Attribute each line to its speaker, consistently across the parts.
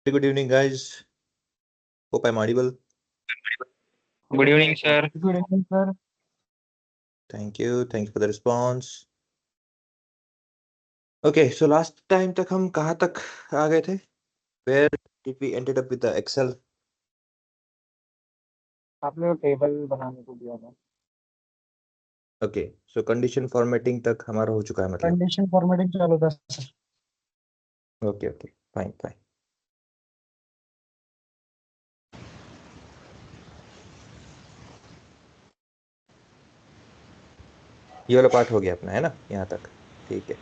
Speaker 1: Good evening, guys. Hope I'm audible.
Speaker 2: Good evening, sir.
Speaker 3: Good evening, sir.
Speaker 1: Thank you. Thank you for the response. Okay, so last time तक हम कहाँ तक आ गए थे? Where did we ended up with the Excel?
Speaker 3: आपने table बनाने को दिया था।
Speaker 1: Okay, so condition formatting तक हमारा हो चुका है मतलब.
Speaker 3: कंडीशन फॉर्मेटिंग चालू था सर।
Speaker 1: Okay, fine. ये वाला पार्ट हो गया अपना, है ना, यहाँ तक. ठीक है.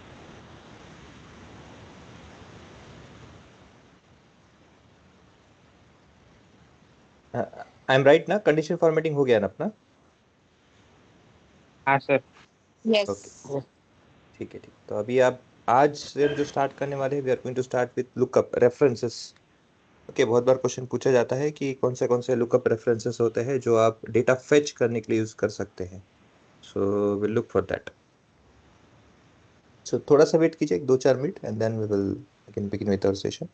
Speaker 1: आई एम राइट ना? कंडीशन फॉर्मेटिंग हो गया ना अपना?
Speaker 2: हाँ सर।
Speaker 4: Yes.
Speaker 1: Okay. ठीक है. तो अभी आप आज से हम जो स्टार्ट करने वाले हैं, we are going to start with lookup references. Okay, बहुत बार क्वेश्चन पूछा जाता है कि कौन से लुकअप रेफरेंसेस होते हैं जो आप डेटा फेच करने के लिए यूज कर सकते हैं. So will look for that. So थोड़ा सा वेट कीजिए, 2-4 minute, and then we will begin with our session,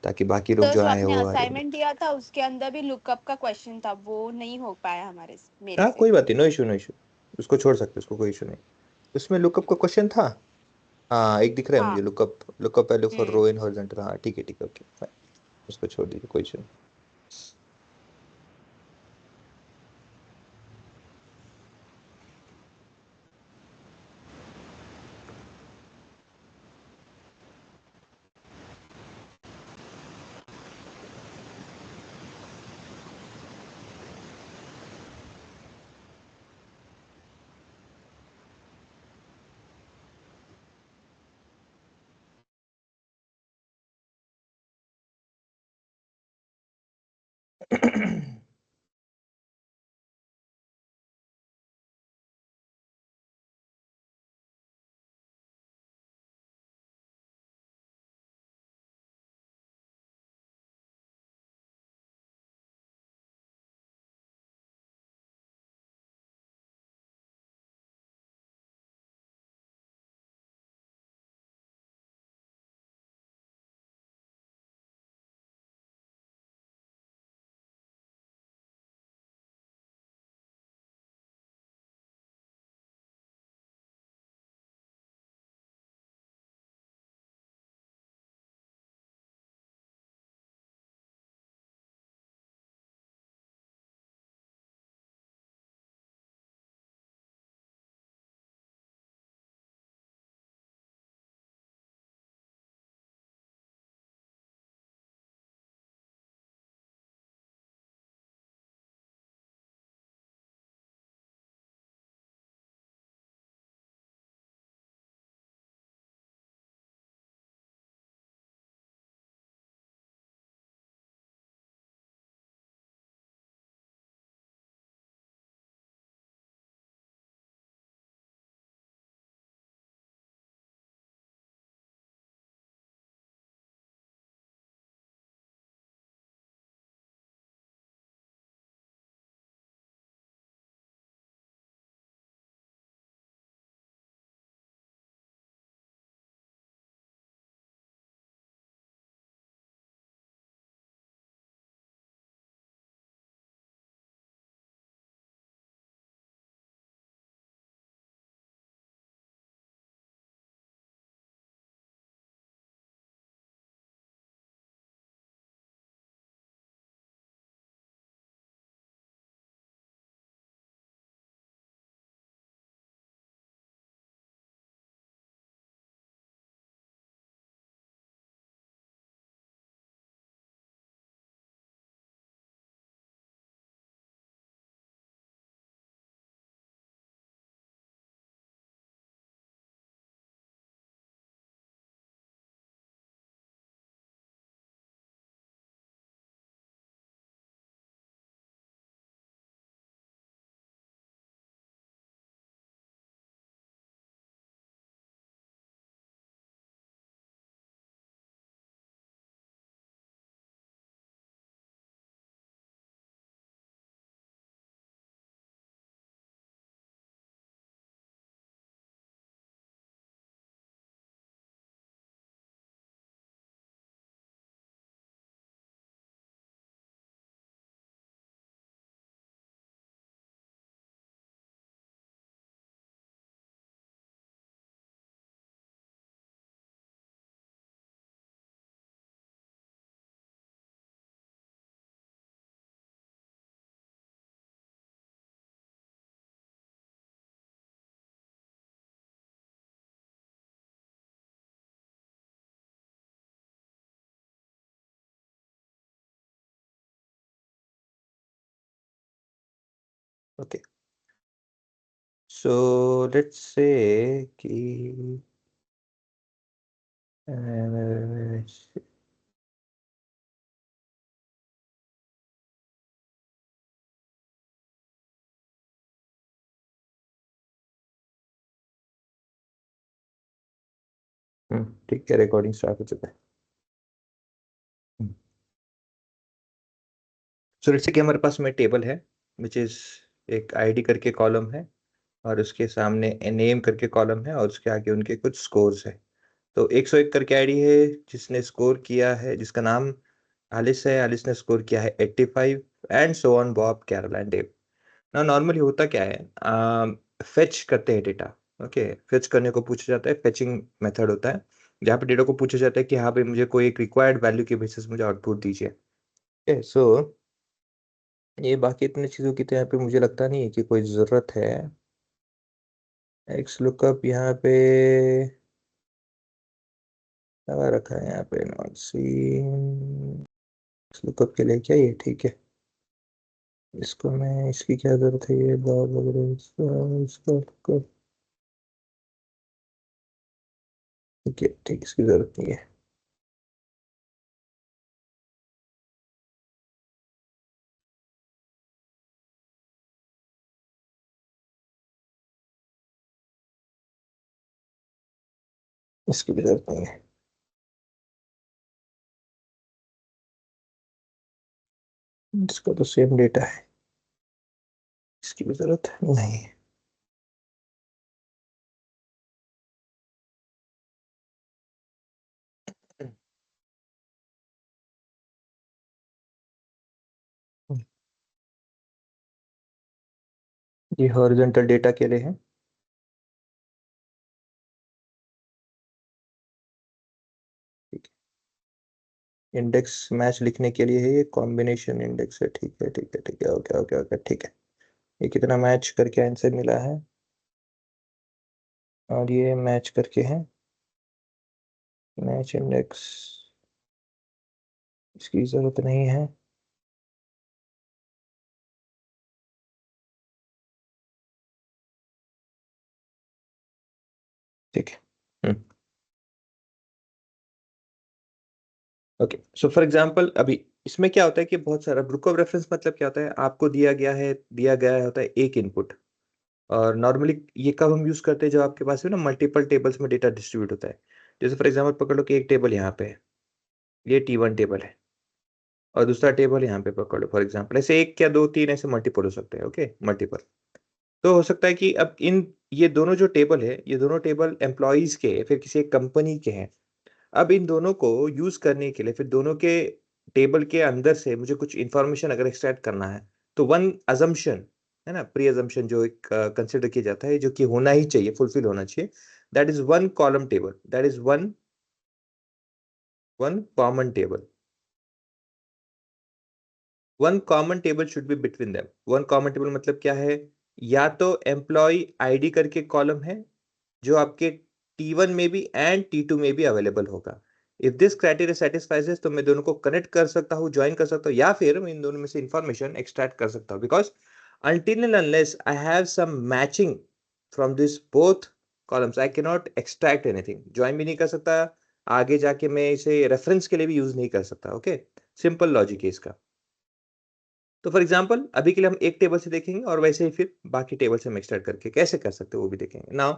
Speaker 1: ताकि बाकी लोग
Speaker 4: तो
Speaker 1: जो
Speaker 4: जो
Speaker 1: आए
Speaker 4: आपने
Speaker 1: वो आ जाए.
Speaker 4: असाइनमेंट दिया था उसके अंदर भी लुकअप का क्वेश्चन था, वो नहीं हो पाया मेरे
Speaker 1: हाँ,
Speaker 4: से।
Speaker 1: कोई बात नहीं, नो इशू. उसको छोड़ सकते, उसको कोई इशू नहीं. उसमें लुकअप का क्वेश्चन था. हाँ, एक दिख रहा है
Speaker 4: हाँ।
Speaker 1: मुझे, lookup value for
Speaker 4: hmm.
Speaker 1: Row in horizontal. हाँ, ठीक है, ओके फाइन. उसको छोड़ दीजिए, कोई इशू नहीं. ओके, सो लेट्स से कि ठीक है, रिकॉर्डिंग स्टार्ट हो चुका है। सो लेट्स से कि हमारे पास में टेबल है विच इज एक आईडी करके कॉलम है और उसके सामने नेम करके कॉलम है और उसके आगे उनके कुछ स्कोर्स है। तो 101 करके आईडी है जिसने स्कोर किया है, जिसका नाम आलिस है, आलिस ने स्कोर किया है 85 and so on Bob, Carol and Dave. ना नॉर्मली होता क्या है, फेच करते हैं डेटा। ओके, फेच करने को पूछा जाता है, फेचिंग मेथड होता है जहाँ पे डेटा को पूछा जाता है कि हाँ भाई मुझे कोई एक रिक्वायर्ड वैल्यू के बेसिस मुझे आउटपुट दीजिए। ओके, सो ये बाकी इतनी चीज़ों की तो यहाँ पे मुझे लगता नहीं है कि कोई ज़रूरत है। एक्स लुकअप यहाँ पे लगा रखा है, यहाँ पे नॉट सीन एक्स लुकअप के लिए क्या ये ठीक है। इसको मैं, इसकी क्या ज़रूरत है, ये बॉब वगैरह इसका lookup, ठीक है ठीक, इसकी ज़रूरत नहीं है। इसकी भी ज़रूरत नहीं है। इसका तो सेम डेटा है, इसकी भी ज़रूरत नहीं है। ये हॉरिजॉन्टल डेटा के लिए है। ठीक है, इंडेक्स मैच लिखने के लिए है, ये कॉम्बिनेशन इंडेक्स है। ठीक है ठीक है ठीक है, ओके ओके ओके ठीक है। ये कितना मैच करके आंसर मिला है और ये मैच करके है मैच इंडेक्स, इसकी जरूरत नहीं है। ठीक है, ओके। सो फॉर एग्जांपल अभी इसमें क्या होता है कि बहुत सारा बुक ऑफ रेफरेंस मतलब क्या होता है, आपको दिया गया होता है एक इनपुट। और नॉर्मली ये कब हम यूज करते हैं, जब आपके पास है ना मल्टीपल टेबल्स में डेटा डिस्ट्रीब्यूट होता है। जैसे फॉर एग्जांपल पकड़ लो कि एक टेबल यहाँ पे है, ये T1 टेबल है, और दूसरा टेबल यहाँ पे पकड़ लो फॉर एग्जांपल। ऐसे एक या दो तीन ऐसे मल्टीपल हो सकते हैं। Okay, multiple. तो हो सकता है कि अब इन ये दोनों जो टेबल है, ये दोनों टेबल एम्प्लॉयज के फिर किसी एक कंपनी के हैं। अब इन दोनों को यूज करने के लिए फिर दोनों के टेबल के अंदर से मुझे कुछ इंफॉर्मेशन अगर एक्सट्रैक्ट करना है, तो वन अजम्पशन है ना, प्री अजम्पशन जो एक कंसिडर किया जाता है, जो कि होना ही चाहिए, फुलफिल होना चाहिए, that is one column table, that is one one common table. One common table should be between them. One common table मतलब क्या है, या तो एम्प्लॉय आईडी करके कॉलम है जो आपके T1 में भी एंड T2 में भी अवेलेबल होगा। इफ दिस क्राइटेरिया सेटिस्फाइज, तो मैं दोनों को कनेक्ट कर सकता हूँ, ज्वाइन कर सकता हूँ, या फिर मैं इन दोनों में से इंफॉर्मेशन एक्सट्रैक्ट कर सकता हूँ। Because until and unless I have some matching from this both columns, I cannot extract anything. Join भी नहीं कर सकता, आगे जाके मैं इसे रेफरेंस के लिए भी यूज नहीं कर सकता। ओके, सिंपल लॉजिक है इसका। तो फॉर एग्जांपल अभी के लिए हम एक टेबल से देखेंगे और वैसे ही फिर बाकी टेबल से हम एक्सट्रैक्ट करके कैसे कर सकते हैं वो भी देखेंगे। नाउ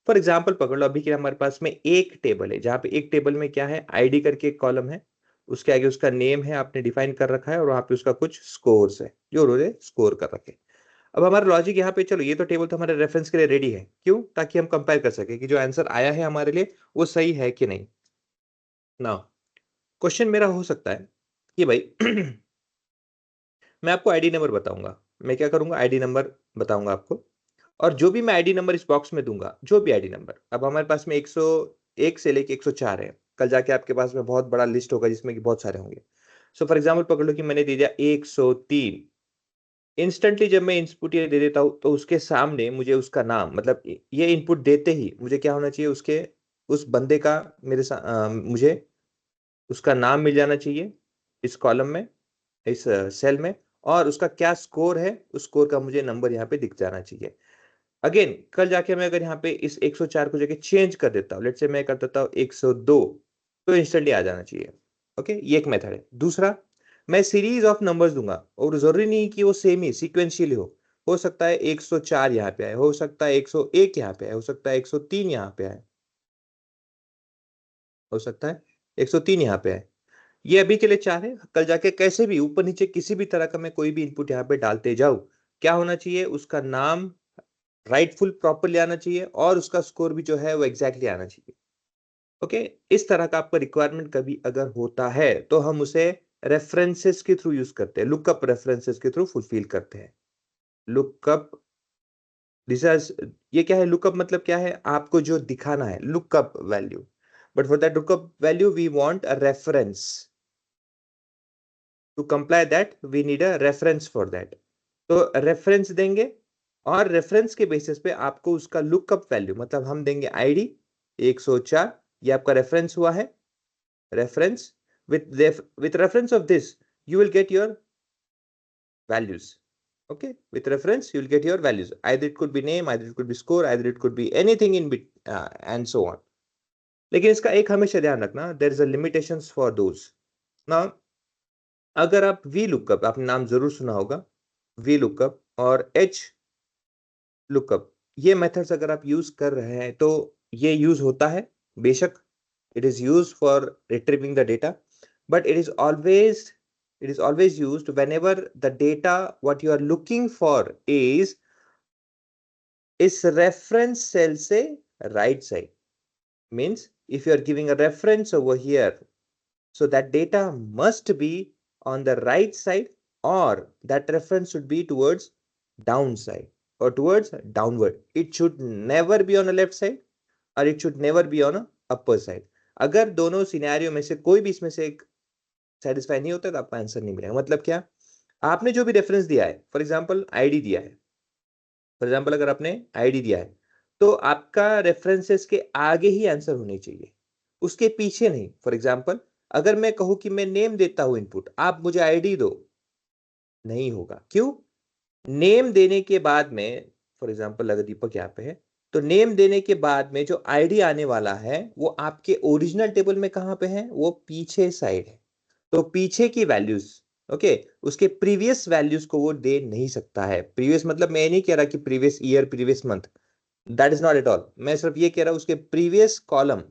Speaker 1: फॉर एग्जांपल पकड़ लो, अभी के लिए हमारे पास में एक टेबल है जहाँ पे एक टेबल में क्या है, आईडी करके एक कॉलम है, उसके आगे उसका नेम है, आपने डिफाइन कर रखा है, और वहां पे उसका कुछ स्कोर्स है जो उन्होंने स्कोर कर रखे। अब हमारा लॉजिक यहाँ पे, चलो ये तो टेबल तो हमारे रेफरेंस के लिए रेडी है, क्यों, ताकि हम कंपेयर कर सके कि जो आंसर आया है हमारे लिए वो सही है कि नहीं। नाउ क्वेश्चन मेरा हो सकता है कि भाई मैं आपको आईडी नंबर बताऊंगा, मैं क्या करूंगा, आईडी नंबर बताऊंगा आपको, और जो भी मैं आईडी नंबर इस बॉक्स में दूंगा, जो भी आईडी नंबर, अब हमारे पास में 101 से लेके 104 है, कल जाके आपके पास में बहुत बड़ा लिस्ट होगा जिसमें कि बहुत सारे होंगे। सो फॉर एग्जांपल पकड़ लो कि मैंने दे दिया 103। इंस्टेंटली जब मैं इनपुट ये दे देता हूं, तो उसके सामने मुझे उसका नाम, मतलब ये इनपुट देते ही मुझे क्या होना चाहिए, उसके उस बंदे का मुझे उसका नाम मिल जाना चाहिए इस कॉलम में, इस सेल में, और उसका क्या स्कोर है, उस स्कोर का मुझे नंबर यहाँ पे दिख जाना चाहिए। अगेन कल जाके मैं अगर यहाँ पे इस 104 को जगह चेंज कर देता हूँ, लेट्स से मैं कर देता हूँ 102, तो इंस्टेंटली आ जाना चाहिए। ओके, ये एक मेथड है। दूसरा, मैं सीरीज ऑफ नंबर्स दूंगा और जरूरी नहीं कि वो सेम ही सीक्वेंशियल हो सकता है 104 यहाँ पे आए, हो सकता है 101 यहाँ पे आए, हो सकता है 103 यहाँ पे आए, हो सकता है 103 यहाँ पे आए। ये अभी के लिए 4 है, कल जाके कैसे भी ऊपर नीचे किसी भी तरह का मैं कोई भी इनपुट यहाँ पे डालते जाऊं, क्या होना चाहिए, उसका नाम राइटफुल प्रॉपरली आना चाहिए और उसका स्कोर भी जो है वो एग्जैक्टली आना चाहिए। ओके, इस तरह का आपका रिक्वायरमेंट कभी अगर होता है तो हम उसे रेफरेंसेस के थ्रू यूज करते हैं, लुकअप रेफरेंसेस के थ्रू फुलफिल करते हैं। लुकअप दिस इज, ये क्या है, लुकअप मतलब क्या है, आपको जो दिखाना है lookup value, but for that lookup value we want a reference, to comply that we need a reference for that. तो रेफरेंस देंगे और रेफरेंस के बेसिस पे आपको उसका लुकअप वैल्यू, मतलब हम देंगे आईडी 104, ये आपका रेफरेंस हुआ है, reference with reference of this you will get your values. Okay, with reference you will get your values, either it could be name, either it could be score, either it could be anything in bit and so on. लेकिन इसका एक हमेशा ध्यान रखना, there is a limitations for those. Now अगर आप V lookup, आपने नाम जरूर सुना होगा, वी लुकअप और एच लुकअप, ये मेथड्स अगर आप यूज कर रहे हैं तो ये यूज होता है, बेशक it is used for retrieving the data, but it is always used whenever the data what you are looking for is reference cell से right side, means if you are giving a reference over here, so that data must be on the right side, or that reference should be towards downside or towards downward. It should never be on the left side or it should never be on a upper side. अगर दोनों scenario में से कोई भी इसमें से एक satisfy नहीं होता तो आपका आंसर नहीं मिलेगा। मतलब क्या, आपने जो भी रेफरेंस दिया है, फॉर एग्जांपल आईडी दिया है, फॉर एग्जांपल अगर आपने आईडी दिया है तो आपका रेफरेंसेस के आगे ही आंसर होने चाहिए, उसके पीछे नहीं। फॉर एग्जांपल अगर मैं कहूं कि मैं नेम देता हूं इनपुट, आप मुझे आईडी दो, नहीं होगा। क्यों? नेम देने के बाद में, फॉर एग्जांपल अगर दीपक यहाँ पे है तो नेम देने के बाद में जो आईडी आने वाला है वो आपके ओरिजिनल टेबल में कहां पे है, वो पीछे साइड है। तो पीछे की वैल्यूज, ओके, उसके प्रीवियस वैल्यूज को वो दे नहीं सकता है। प्रीवियस मतलब मैं नहीं कह रहा कि previous year, previous month, that is not at all. मैं सिर्फ ये कह रहा हूं उसके प्रीवियस कॉलम,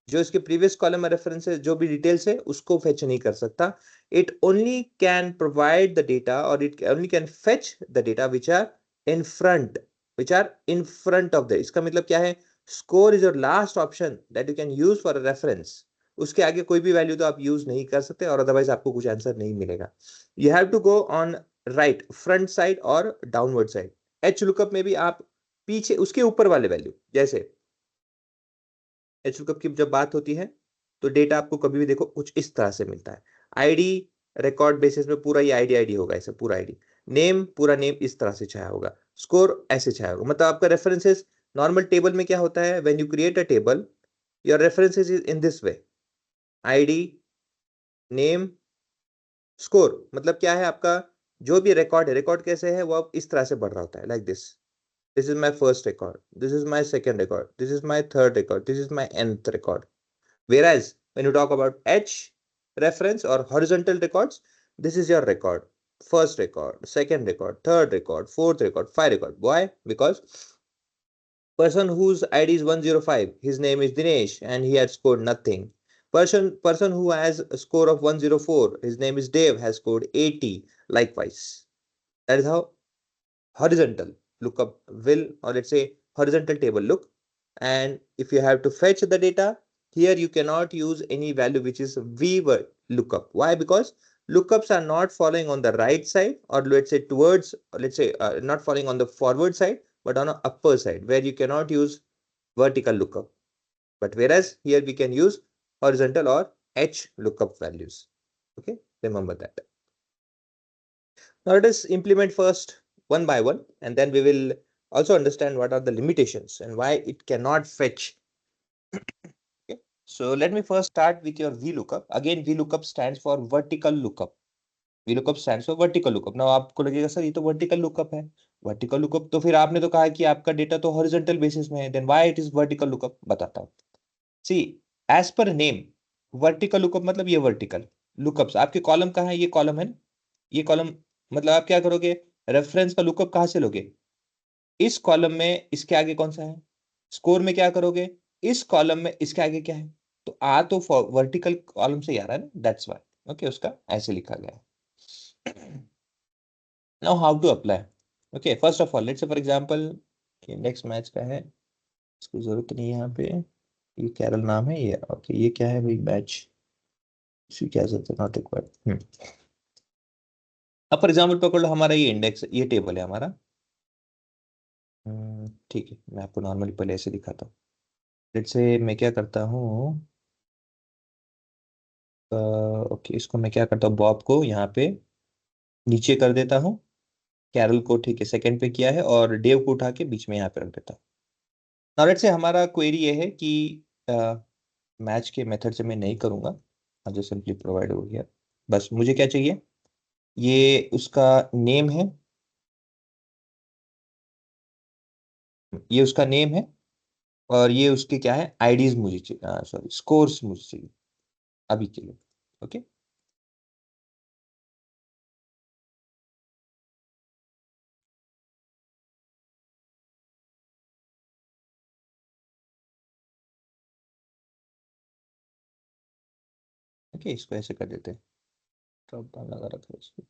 Speaker 1: जो इसके प्रीवियस कॉलम में रेफरेंस है, जो भी डिटेल्स है उसको फेच नहीं कर सकता। It only can provide the data और it only can fetch the data which are in front, which are in front of the. इसका मतलब क्या है, score is your last option that you can use for a reference. उसके आगे कोई भी value तो आप यूज नहीं कर सकते और अदरवाइज आपको कुछ आंसर नहीं मिलेगा। You have to go on right, front side और डाउनवर्ड साइड। एच लुकअप में भी आप पीछे उसके ऊपर वाले वैल्यू, जैसे एच लुकअप की जब बात होती है तो डेटा आपको कभी भी देखो कुछ इस तरह से मिलता है। आईडी रिकॉर्ड बेसिस में पूरा ये आईडी आईडी होगा, ऐसे पूरा आईडी, नेम पूरा नेम इस तरह से छाया होगा, स्कोर ऐसे छाया होगा। मतलब आपका रेफरेंसेस नॉर्मल टेबल में क्या होता है, when you create a table your references is in this way, ID, name, score. मतलब क्या है, आपका जो भी रिकॉर्ड है, रिकॉर्ड कैसे है वो आप इस तरह से बढ़ रहा होता है, like this, this is my first record, this is my second record, this is my third record, this is my nth record. Whereas when you talk about H reference or horizontal records, this is your record, first record, second record, third record, fourth record, 5 record. Why? Because person whose ID is 105, his name is Dinesh and he had scored nothing. Person who has a score of 104, his name is Dave, has scored 80. Likewise, that is how horizontal lookup will, or let's say horizontal table look. And if you have to fetch the data, here you cannot use any value which is V lookup. Why? Because lookups are not following on the right side, or let's say towards, let's say not following on the forward side, but on the upper side, where you cannot use vertical lookup. But whereas here we can use horizontal or H lookup values. Okay, remember that. Now let us implement first one by one, and then we will also understand what are the limitations and why it cannot fetch. Okay, so let me first start with your VLOOKUP. Again, VLOOKUP stands for vertical lookup. VLOOKUP stands for vertical lookup. Now आपको लगेगा sir ये तो vertical lookup है। Vertical lookup तो फिर आपने तो कहा कि आपका डेटा तो हॉरिजॉन्टल बेसिस में है, then why it is vertical lookup, बताता हूँ। सी, एज पर नेम, वर्टिकल लुकअप मतलब ये वर्टिकल लुकअप्स आपके कॉलम कहाँ है, ये कॉलम है ना, ये कॉलम, मतलब आप क्या करोगे, रेफरेंस का लुकअप कहाँ से लोगे, इस कॉलम में इसके आगे कौन सा है, स्कोर में क्या करोगे, इस कॉलम में इसके आगे क्या है, तो आ तो वर्टिकल कॉलम से ही आ रहा है ना, दैट्स व्हाई ओके उसका ऐसे लिखा गया है। Now how to apply, okay first of all let's say for example index match का है, इसकी जरूरत नहीं है यहाँ पे, ये कैरल नाम है ये, ओके ये क्या है भाई, मैच, इसी क्या जरूरत है, नॉट रिक्वायर्ड। अब फॉर एग्जाम्पल पकड़ लो हमारा ये इंडेक्स, ये टेबल है हमारा। ठीक है, मैं आपको नॉर्मली पहले ऐसे दिखाता हूँ। लेट्स से मैं क्या करता हूँ, ओके इसको मैं क्या करता हूँ, बॉब को यहाँ पे नीचे कर देता हूँ, कैरल को ठीक है सेकंड पे किया है, और डेव को उठा के बीच में यहाँ पे रख देता हूँ। नाउ लेट्स से हमारा क्वेरी ये है कि मैच के मेथड से मैं नहीं करूँगा, जो सिंपली प्रोवाइड हो गया, बस मुझे क्या चाहिए, ये उसका नेम है, ये उसका नेम है, और ये उसके क्या है, आईडीज मुझे चाहिए, सॉरी स्कोर्स मुझे चाहिए अभी के लिए, ओके। ओके इसको ऐसे कर देते हैं, ड्रॉप डाउन लगा रखा है इसको,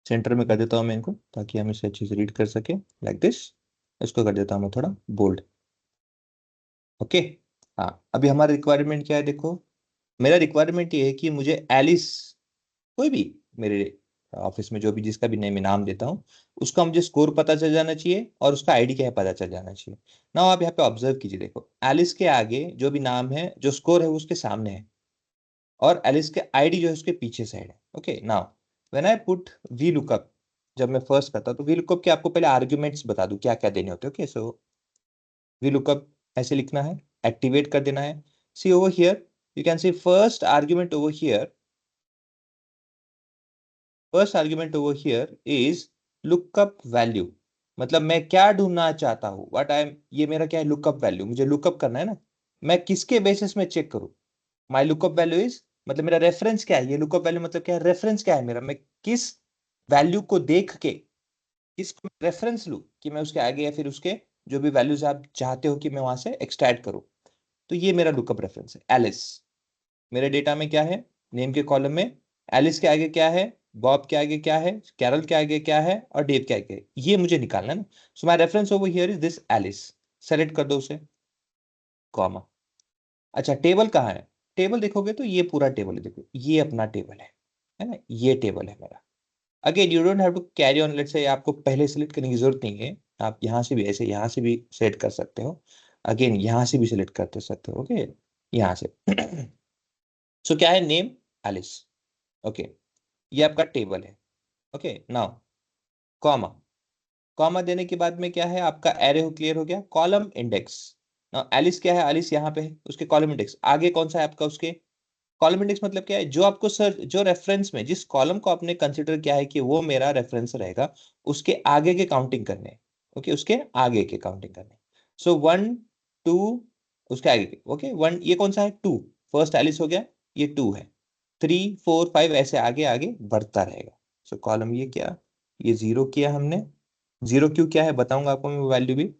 Speaker 1: सेंटर में कर देता हूँ मैं इनको, ताकि हम इसे अच्छे से रीड कर सके, लाइक दिस। इसको कर देता हूँ मैं थोड़ा बोल्ड, ओके। हाँ अभी हमारा रिक्वायरमेंट क्या है देखो, मेरा रिक्वायरमेंट ये है कि मुझे एलिस, कोई भी मेरे ऑफिस में जो भी जिसका भी नेम मैं नाम देता हूँ, उसका मुझे स्कोर पता चल जाना चाहिए, और उसका आईडी क्या है पता चल जाना चाहिए। ना आप यहाँ पे ऑब्जर्व कीजिए, देखो एलिस के आगे जो भी नाम है, जो स्कोर है वो उसके सामने है, और एलिस के आईडी जो है उसके पीछे साइड है, okay. Now when I put V lookup, जब मैं फर्स्ट करता हूँ तो वी लुकअप के आपको पहले आर्ग्यूमेंट्स बता दूं क्या क्या देने होते हैं, ओके। सो वी लुकअप ऐसे लिखना है, एक्टिवेट कर देना है। See over here you can see first argument over here, first argument over here is lookup value, मतलब मैं क्या ढूंढना चाहता हूँ, व्हाट आई एम, ये मेरा क्या है, लुकअप वैल्यू, मुझे लुकअप करना है ना, मैं किसके बेसिस में चेक करूँ, माई लुकअप वैल्यू इज, मतलब मेरा रेफरेंस क्या है, ये लुकअप वैल्यू मतलब क्या है, रेफरेंस क्या है मेरा, मैं किस वैल्यू को देख के किसको रेफरेंस लूं कि मैं उसके आगे या फिर उसके जो भी वैल्यूज आप चाहते हो कि मैं वहां से एक्सट्रैक्ट करूं, तो ये मेरा लुकअप रेफरेंस है एलिस। मेरे डेटा में क्या है, नेम के कॉलम में एलिस के आगे क्या है, बॉब के आगे क्या है, कैरल के आगे क्या है, और डेव के आगे, ये मुझे निकालना है ना। So my reference over here is this Alice, select कर दो उसे, कॉमा। अच्छा टेबल कहाँ है, टेबल देखोगे तो ये पूरा टेबल है, देखो ये अपना टेबल है ना, ये टेबल है मेरा। Again you don't have to carry on, let's say आपको पहले सेलेक्ट करने की जरूरत नहीं है, आप यहाँ से भी ऐसे यहाँ से भी सेलेक्ट कर सकते हो, अगेन यहाँ से भी सेलेक्ट करते सकते हो, ओके यहाँ से। सो क्या है, नेम एलिस, ओके ये आपका टेबल है, ओके। नाउ कॉमा, कॉमा देने के बाद में क्या है, आपका एरे क्लियर हो गया, कॉलम इंडेक्स। नाउ एलिस क्या है, एलिस यहाँ पे है, उसके कॉलम इंडेक्स आगे कौन सा है आपका, उसके कॉलम इंडेक्स मतलब क्या है, जो आपको सर जो रेफरेंस में जिस कॉलम को आपने कंसिडर किया है कि वो मेरा रेफरेंस रहेगा, उसके आगे के काउंटिंग करने, ओके उसके आगे के काउंटिंग करने। सो 1 2, उसके आगे के, ओके 1 ये कौन सा है, 2, फर्स्ट एलिस हो गया, ये 2 है, 3 4 5 ऐसे आगे आगे बढ़ता रहेगा। सो कॉलम ये क्या, ये 0 किया हमने, 0 क्यों क्या है बताऊंगा आपको मैं वैल्यू भी।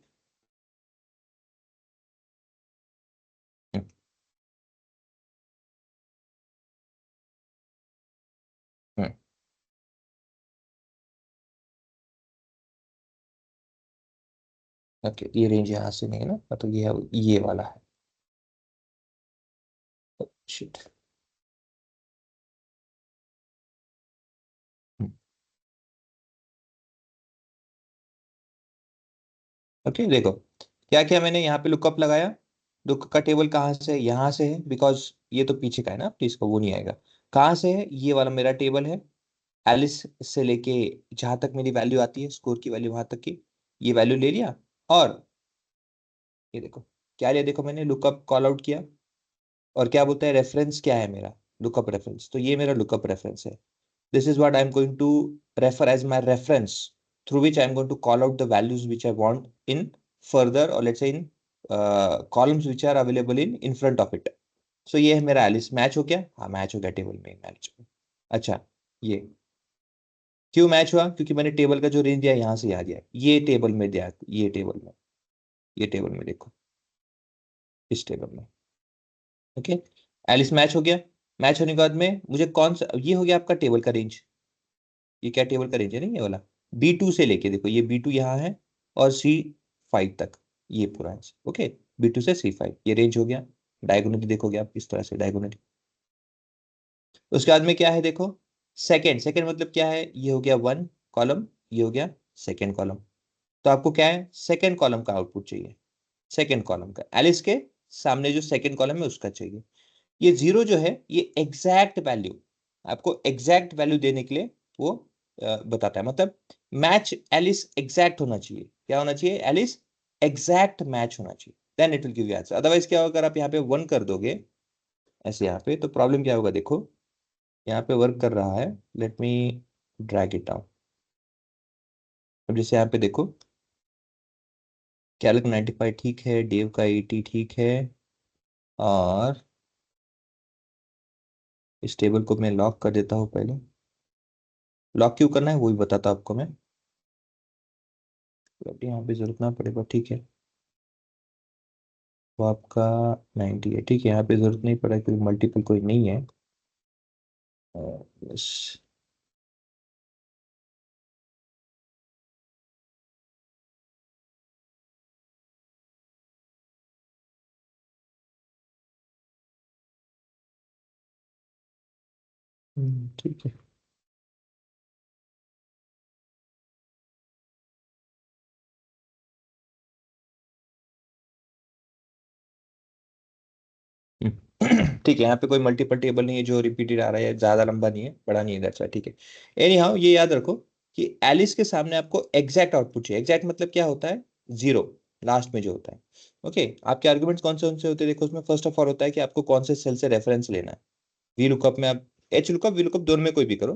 Speaker 1: हम्म, हम्म, ओके ये रेंज यहाँ से नहीं है ना, तो ये वाला है, शिट। ओके देखो क्या क्या मैंने यहाँ पे लुकअप लगाया, लुक का टेबल कहाँ से है, यहाँ से है, बिकॉज ये तो पीछे का है ना, प्लीज को वो नहीं आएगा। कहाँ से है? ये वाला मेरा टेबल है, एलिस से लेके जहां तक मेरी वैल्यू आती है, स्कोर की वैल्यू वहां तक की, ये वैल्यू ले लिया। और ये देखो क्या लिया, देखो मैंने लुकअप कॉल आउट किया, और क्या बोलता है, रेफरेंस क्या है मेरा, लुकअप रेफरेंस। तो ये मेरा लुकअप रेफरेंस है। This is what I'm going to refer as my reference through which I'm going to call out the values which I want in further, or let's say in columns which are available in front of it. So ये है मेरा Alice. Match हो गया? हाँ match हो गया, table में match. अच्छा, ये क्यों मैच हुआ? क्योंकि मैंने टेबल का जो रेंज दिया यहाँ से यहाँ दिया, ये टेबल में दिया, ये टेबल में, ये टेबल में देखो, इस टेबल में। ओके, एलिस मैच हो गया। मैच होने के बाद में मुझे कौन सा, ये हो गया आपका टेबल का रेंज। ये क्या टेबल का रेंज है? नहीं, ये वाला B2 से लेके देखो, ये B2 यहाँ है और C5 तक, ये पूरा है। ओके, B2 से C5 ये रेंज हो गया। डायगोनली देखोगे आप इस तरह से, डायगोनली। उसके बाद में क्या है देखो, सेकंड। सेकंड मतलब क्या है, ये हो गया 1 कॉलम, ये हो गया सेकंड कॉलम। तो आपको क्या है, सेकंड कॉलम का आउटपुट चाहिए, सेकंड कॉलम का, एलिस के सामने जो सेकंड कॉलम है उसका चाहिए। ये 0 जो है, ये एग्जैक्ट वैल्यू, आपको एग्जैक्ट वैल्यू देने के लिए वो बताता है। मतलब मैच एलिस एग्जैक्ट होना चाहिए। क्या होना चाहिए? एलिस एग्जैक्ट मैच होना चाहिए, then it will give you answer. Otherwise क्या होगा, अगर आप यहाँ पे 1 कर दोगे ऐसे यहाँ पे, तो प्रॉब्लम क्या होगा देखो, यहाँ पे वर्क कर रहा है, let me drag it down. अब जैसे यहाँ पे देखो, कैलक 95 ठीक है, डेव का 80 ठीक है, और इस टेबल को मैं लॉक कर देता हूँ पहले। लॉक क्यों करना है वो भी बताता हूँ आपको मैं, अब यहाँ पे जरूरत ना पड़ेगा, ठीक है। वो आपका 90 है, ठीक है, यहाँ पे जरूरत नहीं पड़ा क्योंकि मल्टीपल कोई नहीं है। बस ठीक है। ठीक है, यहाँ पे कोई मल्टीपल टेबल नहीं है जो रिपीटेड आ रहा है, ज्यादा लंबा नहीं है, बड़ा नहीं है, दैट्स व्हाई, ठीक है। एनी हाउ, ये याद रखो कि एलिस के सामने आपको एग्जैक्ट आउटपुट चाहिए। एग्जैक्ट मतलब क्या होता है? 0 लास्ट में जो होता है। ओके, आपके आर्गुमेंट्स कौन से होते हैं देखो, उसमें फर्स्ट ऑफ ऑल होता है कि आपको कौन से सेल से रेफरेंस लेना है। वी लुकअप में आप एच लुकअप, वी लुकअप दोनों में कोई भी करो।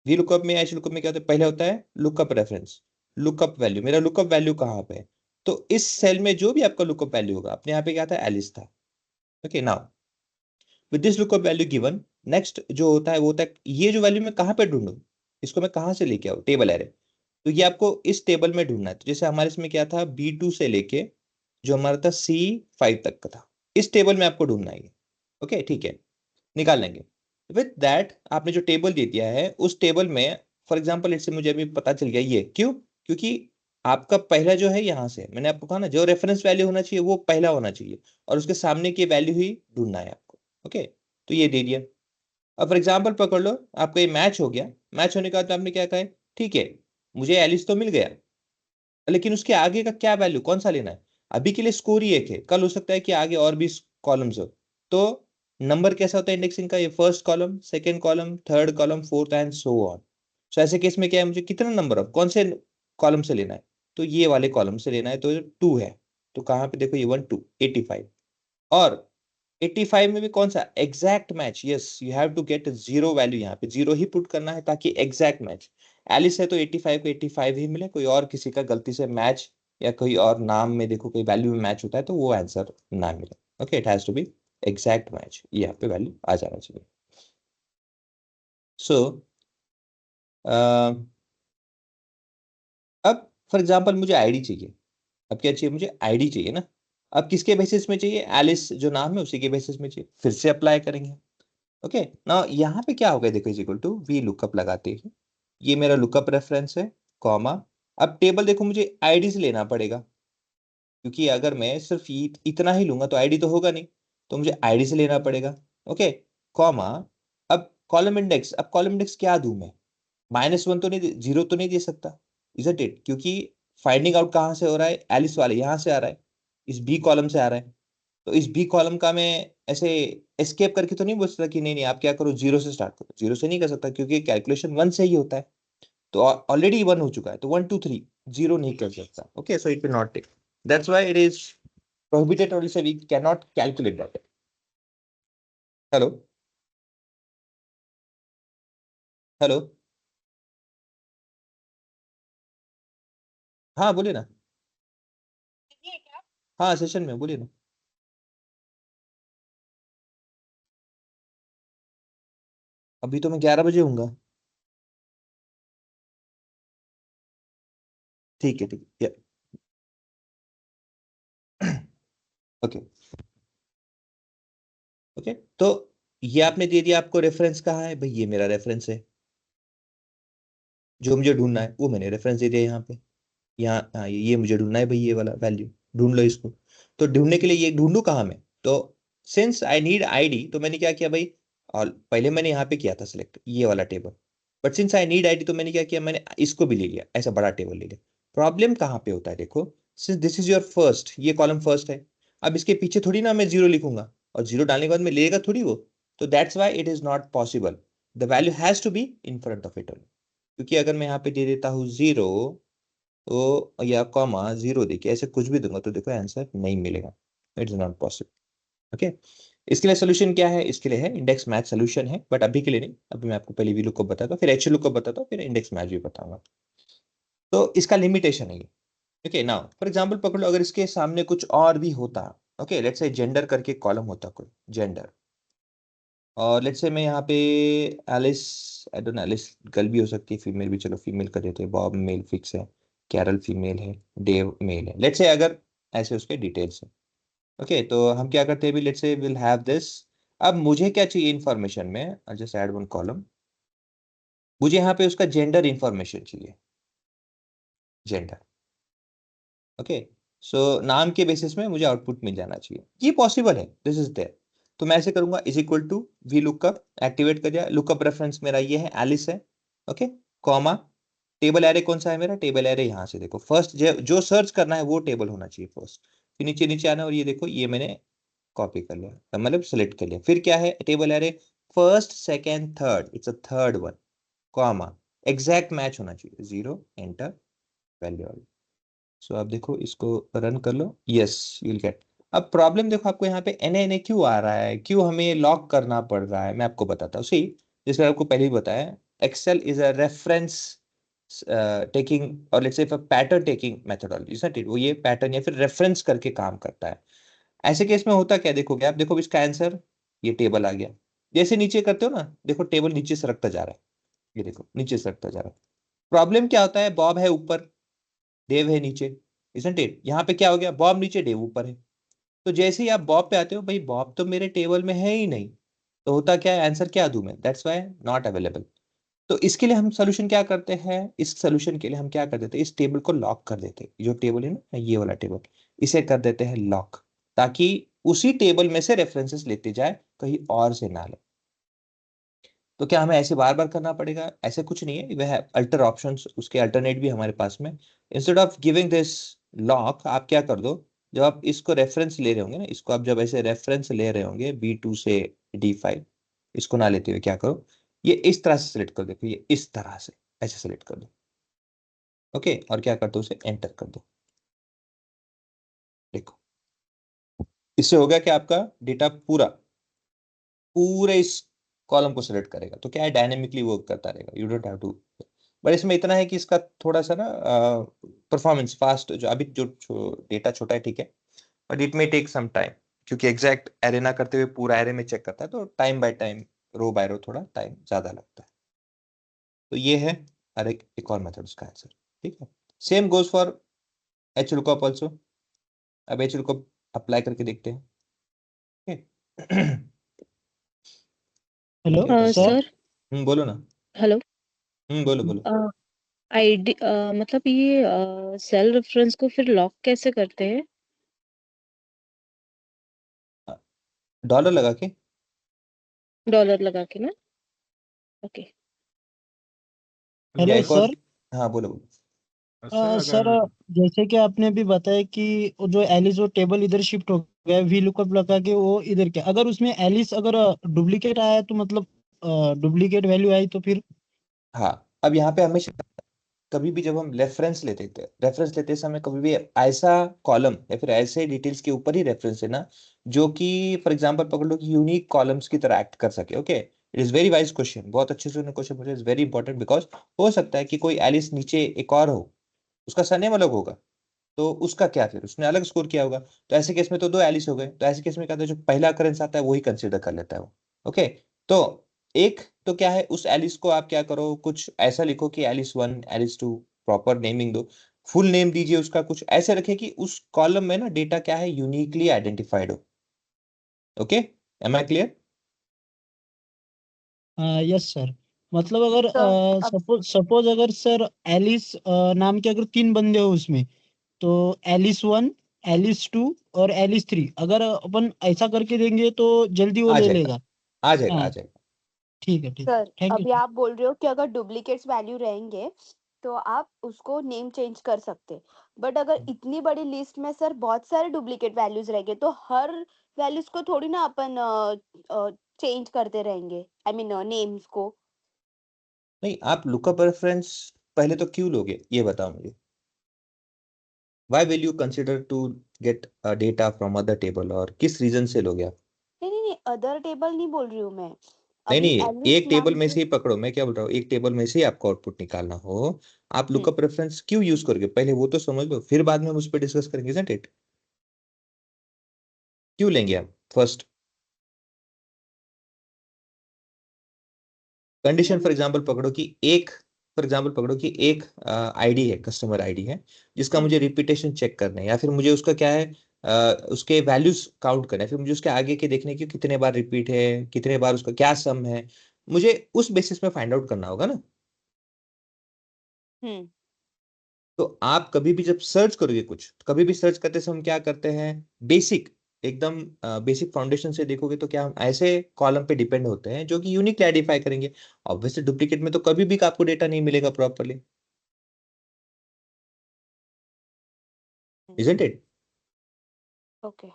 Speaker 1: वी लुकअप में, एच लुकअप में क्या होता है, पहले होता है लुकअप रेफरेंस, लुकअप वैल्यू, मेरा लुकअप वैल्यू कहाँ पे है, तो इस सेल में जो भी आपका लुकअप वैल्यू होगा, अपने यहाँ पे क्या था, एलिस था। Okay, now with this lookup value given, next जो होता है वो होता है, ये जो वैल्यू मैं कहाँ पे ढूंढूं, इसको मैं कहाँ से लेके आऊँ, टेबल एरे। तो ये आपको इस टेबल में ढूंढना है। तो जैसे हमारे इसमें क्या था, B2 से लेके जो हमारा था C5 तक का था, इस टेबल में आपको ढूंढना है। ओके, ठीक है, निकाल लेंगे। विथ दैट आपने जो टेबल दे दिया है, उस टेबल में फॉर एग्जाम्पल इससे मुझे अभी पता चल गया, ये क्यों, क्योंकि आपका पहला जो है, यहाँ से मैंने आपको कहा ना, जो रेफरेंस वैल्यू होना चाहिए वो पहला होना चाहिए, और उसके सामने की वैल्यू ही ढूंढना है आपको। ओके, तो ये दे दिया। अब फॉर एग्जाम्पल पकड़ लो, आपका ये मैच हो गया। मैच होने के बाद आपने क्या कहा है, ठीक है मुझे एलिस तो मिल गया, लेकिन उसके आगे का क्या वैल्यू, कौन सा लेना है। अभी के लिए स्कोर ही एक है, कल हो सकता है कि आगे और भी कॉलम्स हो। तो नंबर कैसा होता है इंडेक्सिंग का, ये first column, second column, third column, fourth and so on. So ऐसे केस में क्या है, मुझे कितना नंबर ऑफ कौन से कॉलम से लेना है, तो ये वाले कॉलम से लेना है, तो 2 है। तो कहाँ पे देखो, ये 1 2 85, और 85 में भी कौन सा exact match, yes you have to get 0 value, यहाँ पे 0 ही पुट करना है ताकि एग्जैक्ट मैच। एलिस है तो 85 को 85 ही मिले, कोई और किसी का गलती से मैच, या कोई और नाम में देखो कोई वैल्यू में मैच होता है तो वो आंसर ना मिले। Okay, it has to be exact match, ये यहाँ पे वैल्यू आ जाना चाहिए। सो अब फॉर एग्जाम्पल मुझे आईडी चाहिए। अब क्या चाहिए, मुझे आईडी चाहिए ना। अब किसके बेसिस में चाहिए, एलिस जो नाम है उसी के बेसिस में चाहिए, फिर से अप्लाई करेंगे। ओके, ना यहाँ पे क्या होगा देखो, is equal to V lookup लगाते हैं, ये मेरा लुकअप रेफरेंस है, कॉमा। अब टेबल देखो मुझे आईडी से लेना पड़ेगा, क्योंकि अगर मैं सिर्फ इतना ही लूंगा तो आईडी तो होगा नहीं, तो मुझे आईडी से लेना पड़ेगा। Okay, comma. अब कॉलम इंडेक्स, अब कॉलम इंडेक्स क्या दूं मैं, -1 तो नहीं, 0 तो नहीं दे सकता, इजंट इट, क्योंकि फाइंडिंग आउट कहाँ से हो रहा है, एलिस वाले यहाँ से आ रहा है, इस बी कॉलम से आ रहा है। तो इस बी कॉलम का मैं ऐसे एस्केप करके तो नहीं बोल सकता कि नहीं नहीं आप क्या करो, जीरो से स्टार्ट करो। जीरो से नहीं कर सकता क्योंकि कैलकुलेशन 1 से ही होता है, तो ऑलरेडी 1 हो चुका है, तो 1 2 3 जीरो नहीं कर सकता। Okay, so it will not take, that's why it is prohibited, or say we cannot calculate that. Hello hello, हाँ बोलिए ना। हाँ सेशन में बोलिए ना। अभी तो मैं 11 बजे हूँगा। ठीक है ठीक है, ओके ओके। तो ये आपने दे दिया, आपको रेफरेंस कहाँ है भाई, ये मेरा रेफरेंस है, जो मुझे ढूंढना है वो मैंने रेफरेंस दे दिया यहाँ पे। यहाँ हाँ, ये मुझे ढूंढना है भाई, ये वाला वैल्यू ढूंढ लो इसको। तो ढूंढने के लिए ये ढूंढू कहाँ मैं, तो सिंस आई नीड आईडी, तो मैंने क्या किया भाई, और पहले मैंने यहाँ पे किया था सिलेक्ट ये वाला table, but since I need ID तो मैंने क्या किया, मैंने इसको भी ले लिया, ऐसा बड़ा टेबल ले लिया। प्रॉब्लम कहाँ पे होता है देखो, since this is your first, ये कॉलम फर्स्ट है, अब इसके पीछे थोड़ी ना मैं जीरो लिखूंगा, और जीरो डालने के बाद मैं लेगा थोड़ी वो, तो that's why it is not possible, the value has to be in front of it. क्योंकि अगर मैं यहाँ पे दे देता हूँ जीरो, तो या कॉमा जीरो देखिए ऐसे कुछ भी दूंगा तो देखो आंसर नहीं मिलेगा, इट्स नॉट पॉसिबल। ओके, इसके लिए सोल्यूशन क्या है, इसके लिए है इंडेक्स मैच सोल्यूशन है, बट अभी के लिए नहीं, अभी मैं आपको पहले वी लुकअप बताता हूँ, फिर एच लुकअप बताता हूँ, फिर इंडेक्स मैच भी बताऊंगा। तो इसका लिमिटेशन है ये। ओके, नाउ फॉर एग्जांपल पकड़ लो, अगर इसके सामने कुछ और भी होता, ओके लेट्स से जेंडर करके कॉलम होता कोई जेंडर, और लेट्स से मैं यहाँ पे Alice, I don't know Alice girl भी हो सकती है, फीमेल भी, चलो फीमेल कर देते हैं, बॉब मेल फिक्स है, कैरल फीमेल है, डेव मेल है, लेट्स से अगर ऐसे उसके डिटेल्स है। ओके, तो हम क्या करते हैं, let's say will have this. अब मुझे क्या चाहिए इंफॉर्मेशन में, I just add one column, मुझे यहाँ पे उसका जेंडर इंफॉर्मेशन चाहिए, जेंडर। ओके, सो नाम के बेसिस में मुझे आउटपुट मिल जाना चाहिए, ये पॉसिबल है, दिस इज देयर। तो मैं ऐसे करूंगा, is equal to V lookup, activate कर दिया, लुकअप रेफरेंस मेरा ये है एलिस है, ओके, कॉमा, टेबल एरे कौन सा है मेरा, टेबल एरे यहाँ से देखो फर्स्ट, जो सर्च करना है वो टेबल होना चाहिए फर्स्ट, फिर नीचे नीचे आना, और ये देखो ये मैंने कॉपी कर लिया, मतलब सेलेक्ट कर लिया, फिर क्या है table array first second third, it's a third one, comma, exact match होना चाहिए, जीरो, एंटर, वैल्यू। सो आप देखो इसको रन कर लो, यस यू विल गेट। अब प्रॉब्लम देखो आपको यहाँ पे एन एन क्यों आ रहा है, क्यों हमें लॉक करना पड़ रहा है, मैं आपको बताता हूँ। सी, जैसे आपको पहले ही बताया, Excel is a reference taking, और let's say pattern taking methodology, is not it, वो ये पैटर्न या फिर रेफरेंस करके काम करता है। ऐसे केस में होता क्या देखोगे आप, देखो इसका आंसर, ये टेबल आ गया, जैसे नीचे करते हो ना, देखो टेबल नीचे सरकता जा रहा है, ये देखो नीचे सरकता जा रहा है। प्रॉब्लम क्या होता है, बॉब है ऊपर, देव है नीचे, इसंट इट, यहाँ पे क्या हो गया, बॉब नीचे देव ऊपर है, तो जैसे ही आप बॉब पे आते हो, भाई बॉब तो मेरे टेबल में है ही नहीं, तो होता क्या है, आंसर क्या दूं मैं, दैट्स व्हाई नॉट अवेलेबल। तो इसके लिए हम सोल्यूशन क्या करते हैं, इस सोल्यूशन के लिए हम क्या कर देते हैं, इस टेबल को लॉक कर देते हैं, जो टेबल है ना ये वाला टेबल, इसे कर देते हैं लॉक, ताकि उसी टेबल में से रेफरेंसेस लेते जाए, कहीं और से ना ले। तो क्या हमें ऐसे बार बार करना पड़ेगा, ऐसे कुछ नहीं है, वह अल्टर ऑप्शंस, उसके अल्टरनेट भी हमारे पास में। Instead of giving this lock, आप क्या कर दो, जब आप इसको रेफरेंस ले रहे होंगे ना, इसको आप जब ऐसे रेफरेंस ले रहे होंगे B2 से D5, इसको ना लेते हुए क्या करो, ये इस तरह से सिलेक्ट कर दो, ये इस तरह से ऐसे सिलेक्ट कर दो, ओके, और क्या कर दो, उसे एंटर कर दो। देखो इससे हो गया कि आपका डेटा पूरा पूरे इस कॉलम को सिलेक्ट करेगा, तो क्या है, डायनेमिकली वर्क करता रहेगा, you don't have to. But इसमें इतना है कि इसका थोड़ा सा ना परफॉर्मेंस फास्ट, जो अभी जो डेटा छोटा है ठीक है, but it may take some time, क्योंकि एग्जैक्ट एरे ना करते हुए पूरा एरे में चेक करता है, तो time by time, row by row थोड़ा टाइम ज्यादा लगता है। तो ये है हर एक और मेथड उसका आंसर, ठीक है। Same goes for H lookup also. अब एच लुकअप अप्लाई करके देखते हैं, ठीक
Speaker 3: हेलो
Speaker 1: है।
Speaker 3: सर।
Speaker 5: सर
Speaker 1: बोलो ना।
Speaker 5: हेलो।
Speaker 1: बोलो बोलो।
Speaker 5: आईडी मतलब ये सेल रेफरेंस को फिर लॉक कैसे करते हैं?
Speaker 1: डॉलर लगा के,
Speaker 5: डॉलर लगा के ना? ओके।
Speaker 1: या
Speaker 3: हेलो
Speaker 1: एक और,
Speaker 3: सर।
Speaker 1: हाँ बोलो बोलो।
Speaker 3: सर जैसे कि आपने अभी बताया कि वो जो एलिस वो टेबल इधर शिफ्ट हो
Speaker 6: वह वी लुकअप लगा के वो इधर क्या, अगर उसमें एलिस अगर डुप्लीकेट आया तो मतलब डुप्लीकेट वैल्यू आई तो फिर।
Speaker 1: हाँ, अब यहाँ पे हमेशा कभी भी जब हम रेफरेंस लेते समय कभी भी ऐसा कॉलम या फिर ऐसे डिटेल्स के ऊपर ही रेफरेंस लेना जो कि फॉर एग्जांपल पकड़ लो कि यूनिक कॉलम्स की तरह एक्ट कर सके। Okay, it is very wise question, बहुत अच्छे से क्वेश्चन मुझे, इज वेरी इंपॉर्टेंट बिकॉज हो सकता है कि कोई एलिस नीचे एक और हो, उसका सरनेम अलग होगा, तो उसका क्या, फिर उसने अलग स्कोर किया होगा, तो ऐसे केस में तो दो एलिस हो गए, तो ऐसे केस में क्या होता है, जो पहला अकरेंस आता है वही कंसिडर कर लेता है वो। ओके, तो एक तो क्या है, उस एलिस को आप क्या करो, कुछ ऐसा लिखो कि एलिस 1, एलिस 2, प्रॉपर नेमिंग दो, फुल नेम दीजिए उसका, कुछ ऐसे रखे कि उस कॉलम में ना डेटा क्या है, यूनिकली आइडेंटिफाइड हो। Okay, am I clear?
Speaker 6: Yes sir, मतलब अगर
Speaker 4: तो अब
Speaker 6: सपोज अगर सर एलिस नाम के अगर 3 बंदे हो उसमें, तो एलिस 1, एलिस 2 और एलिस 3 अगर अपन ऐसा करके देंगे तो जल्दी वो
Speaker 1: आ
Speaker 6: ले
Speaker 1: जाएगा,
Speaker 6: लेगा।
Speaker 1: आ जाएगा, आ
Speaker 6: हाँ
Speaker 1: जाएगा।
Speaker 6: ठीक है, ठीक है,
Speaker 4: सर
Speaker 6: थैंक यू
Speaker 4: अभी
Speaker 6: सर।
Speaker 4: आप बोल रहे हो कि अगर डुप्लीकेट्स वैल्यू रहेंगे तो आप उसको नेम चेंज कर सकते, बट अगर इतनी बड़ी लिस्ट में सर बहुत सारे डुप्लीकेट वैल्यूज रहेंगे तो हर वैल्यूज को थोड़ी ना अपन चेंज करते रहेंगे, आई मीन नेम्स को।
Speaker 1: नहीं, आप लुकअप रेफरेंस पहले तो क्यों लोगे ये बताओ मुझे। Why will you consider to get data from other table, और किस रीजन से लोगे आप?
Speaker 4: नहीं नहीं नहीं, अदर टेबल नहीं बोल रही हूँ मैं।
Speaker 1: नहीं
Speaker 4: अभी
Speaker 1: नहीं,
Speaker 4: एलिस
Speaker 1: एक टेबल
Speaker 4: नाम
Speaker 1: में
Speaker 4: से।
Speaker 1: से ही पकड़ो, मैं क्या बोल रहा हूँ, एक टेबल में से ही आपको आउटपुट निकालना हो, आप
Speaker 4: हम्म
Speaker 1: लुकअप रेफरेंस क्यों यूज करोगे, पहले वो तो समझ लो, फिर बाद में हम उस पर डिस्कस करेंगे, isn't it? क्यों लेंगे हम फर्स्ट कंडीशन,
Speaker 4: नहीं,
Speaker 1: फॉर एग्जांपल पकड़ो कि एक आईडी है, कस्टमर आईडी है, जिसका
Speaker 4: हम्म
Speaker 1: मुझे रिपीटेशन चेक करना है, या फिर मुझे उसका क्या है, उसके वैल्यूज काउंट करना है, फिर मुझे उसके आगे के देखने की कितने बार रिपीट है, कितने बार उसका क्या सम है, मुझे उस बेसिस में फाइंड आउट करना होगा ना।
Speaker 4: हम्म
Speaker 1: तो आप कभी भी जब सर्च करोगे कुछ, तो कभी भी सर्च करते समय हम क्या करते हैं, बेसिक, एकदम बेसिक फाउंडेशन से देखोगे तो क्या हम ऐसे कॉलम पे डिपेंड होते हैं जो कि यूनिकली आइडेंटिफाई करेंगे। ऑब्वियसली डुप्लीकेट में तो कभी भी आपको डेटा नहीं मिलेगा प्रॉपरली, इजंट इट?
Speaker 4: ओके।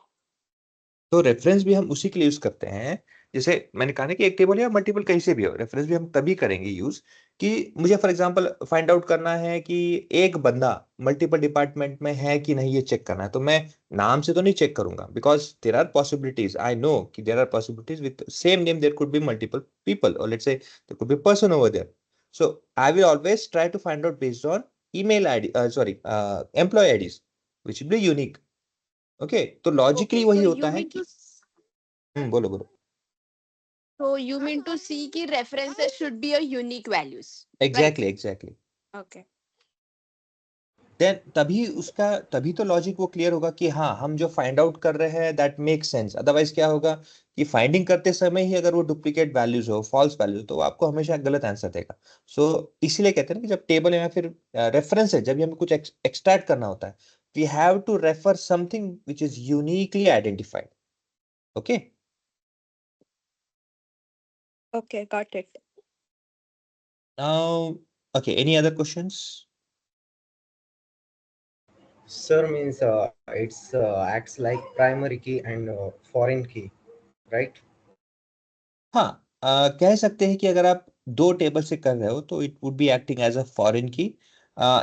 Speaker 1: तो रेफरेंस भी हम उसी के लिए यूज करते हैं, जैसे मैंने कहा ना कि एक टेबल या मल्टीपल कहीं से भी हो, रेफरेंस भी हम तभी करेंगे यूज कि मुझे फॉर एग्जांपल फाइंड आउट करना है कि एक बंदा मल्टीपल डिपार्टमेंट में है कि नहीं, ये चेक करना है, तो मैं नाम से तो नहीं चेक करूंगा, because there are possibilities, I know कि there are possibilities with same name there could be multiple people, और let's say there could be person over there, so I will always try to find out based on email ID, sorry, employee IDs which will be unique. Okay, तो logically
Speaker 4: okay,
Speaker 1: वही
Speaker 4: तो
Speaker 1: होता
Speaker 4: you
Speaker 1: है
Speaker 4: mean to
Speaker 1: कि बोलो बोलो।
Speaker 4: See कि references should be a unique values, right?
Speaker 1: Exactly exactly,
Speaker 4: okay.
Speaker 1: Then तभी तो लॉजिक वो क्लियर होगा कि हाँ, हम जो फाइंड आउट कर रहे हैं दैट मेक सेंस, अदरवाइज क्या होगा कि फाइंडिंग करते समय ही अगर वो डुप्लीकेट वैल्यूज हो, फॉल्स वैल्यूज, तो आपको हमेशा गलत आंसर देगा। सो इसीलिए कहते हैं ना कि जब टेबल या फिर रेफरेंस है, जब भी हमें कुछ एक्सट्रैक्ट करना होता है, we have to refer something which is uniquely identified. Okay,
Speaker 4: okay, got it.
Speaker 1: Now okay, any other questions?
Speaker 7: Sir means it's acts like primary key and foreign key, right?
Speaker 1: हाँ, कह सकते हैं कि अगर आप दो टेबल से कर रहे हो तो it would be acting as a foreign key,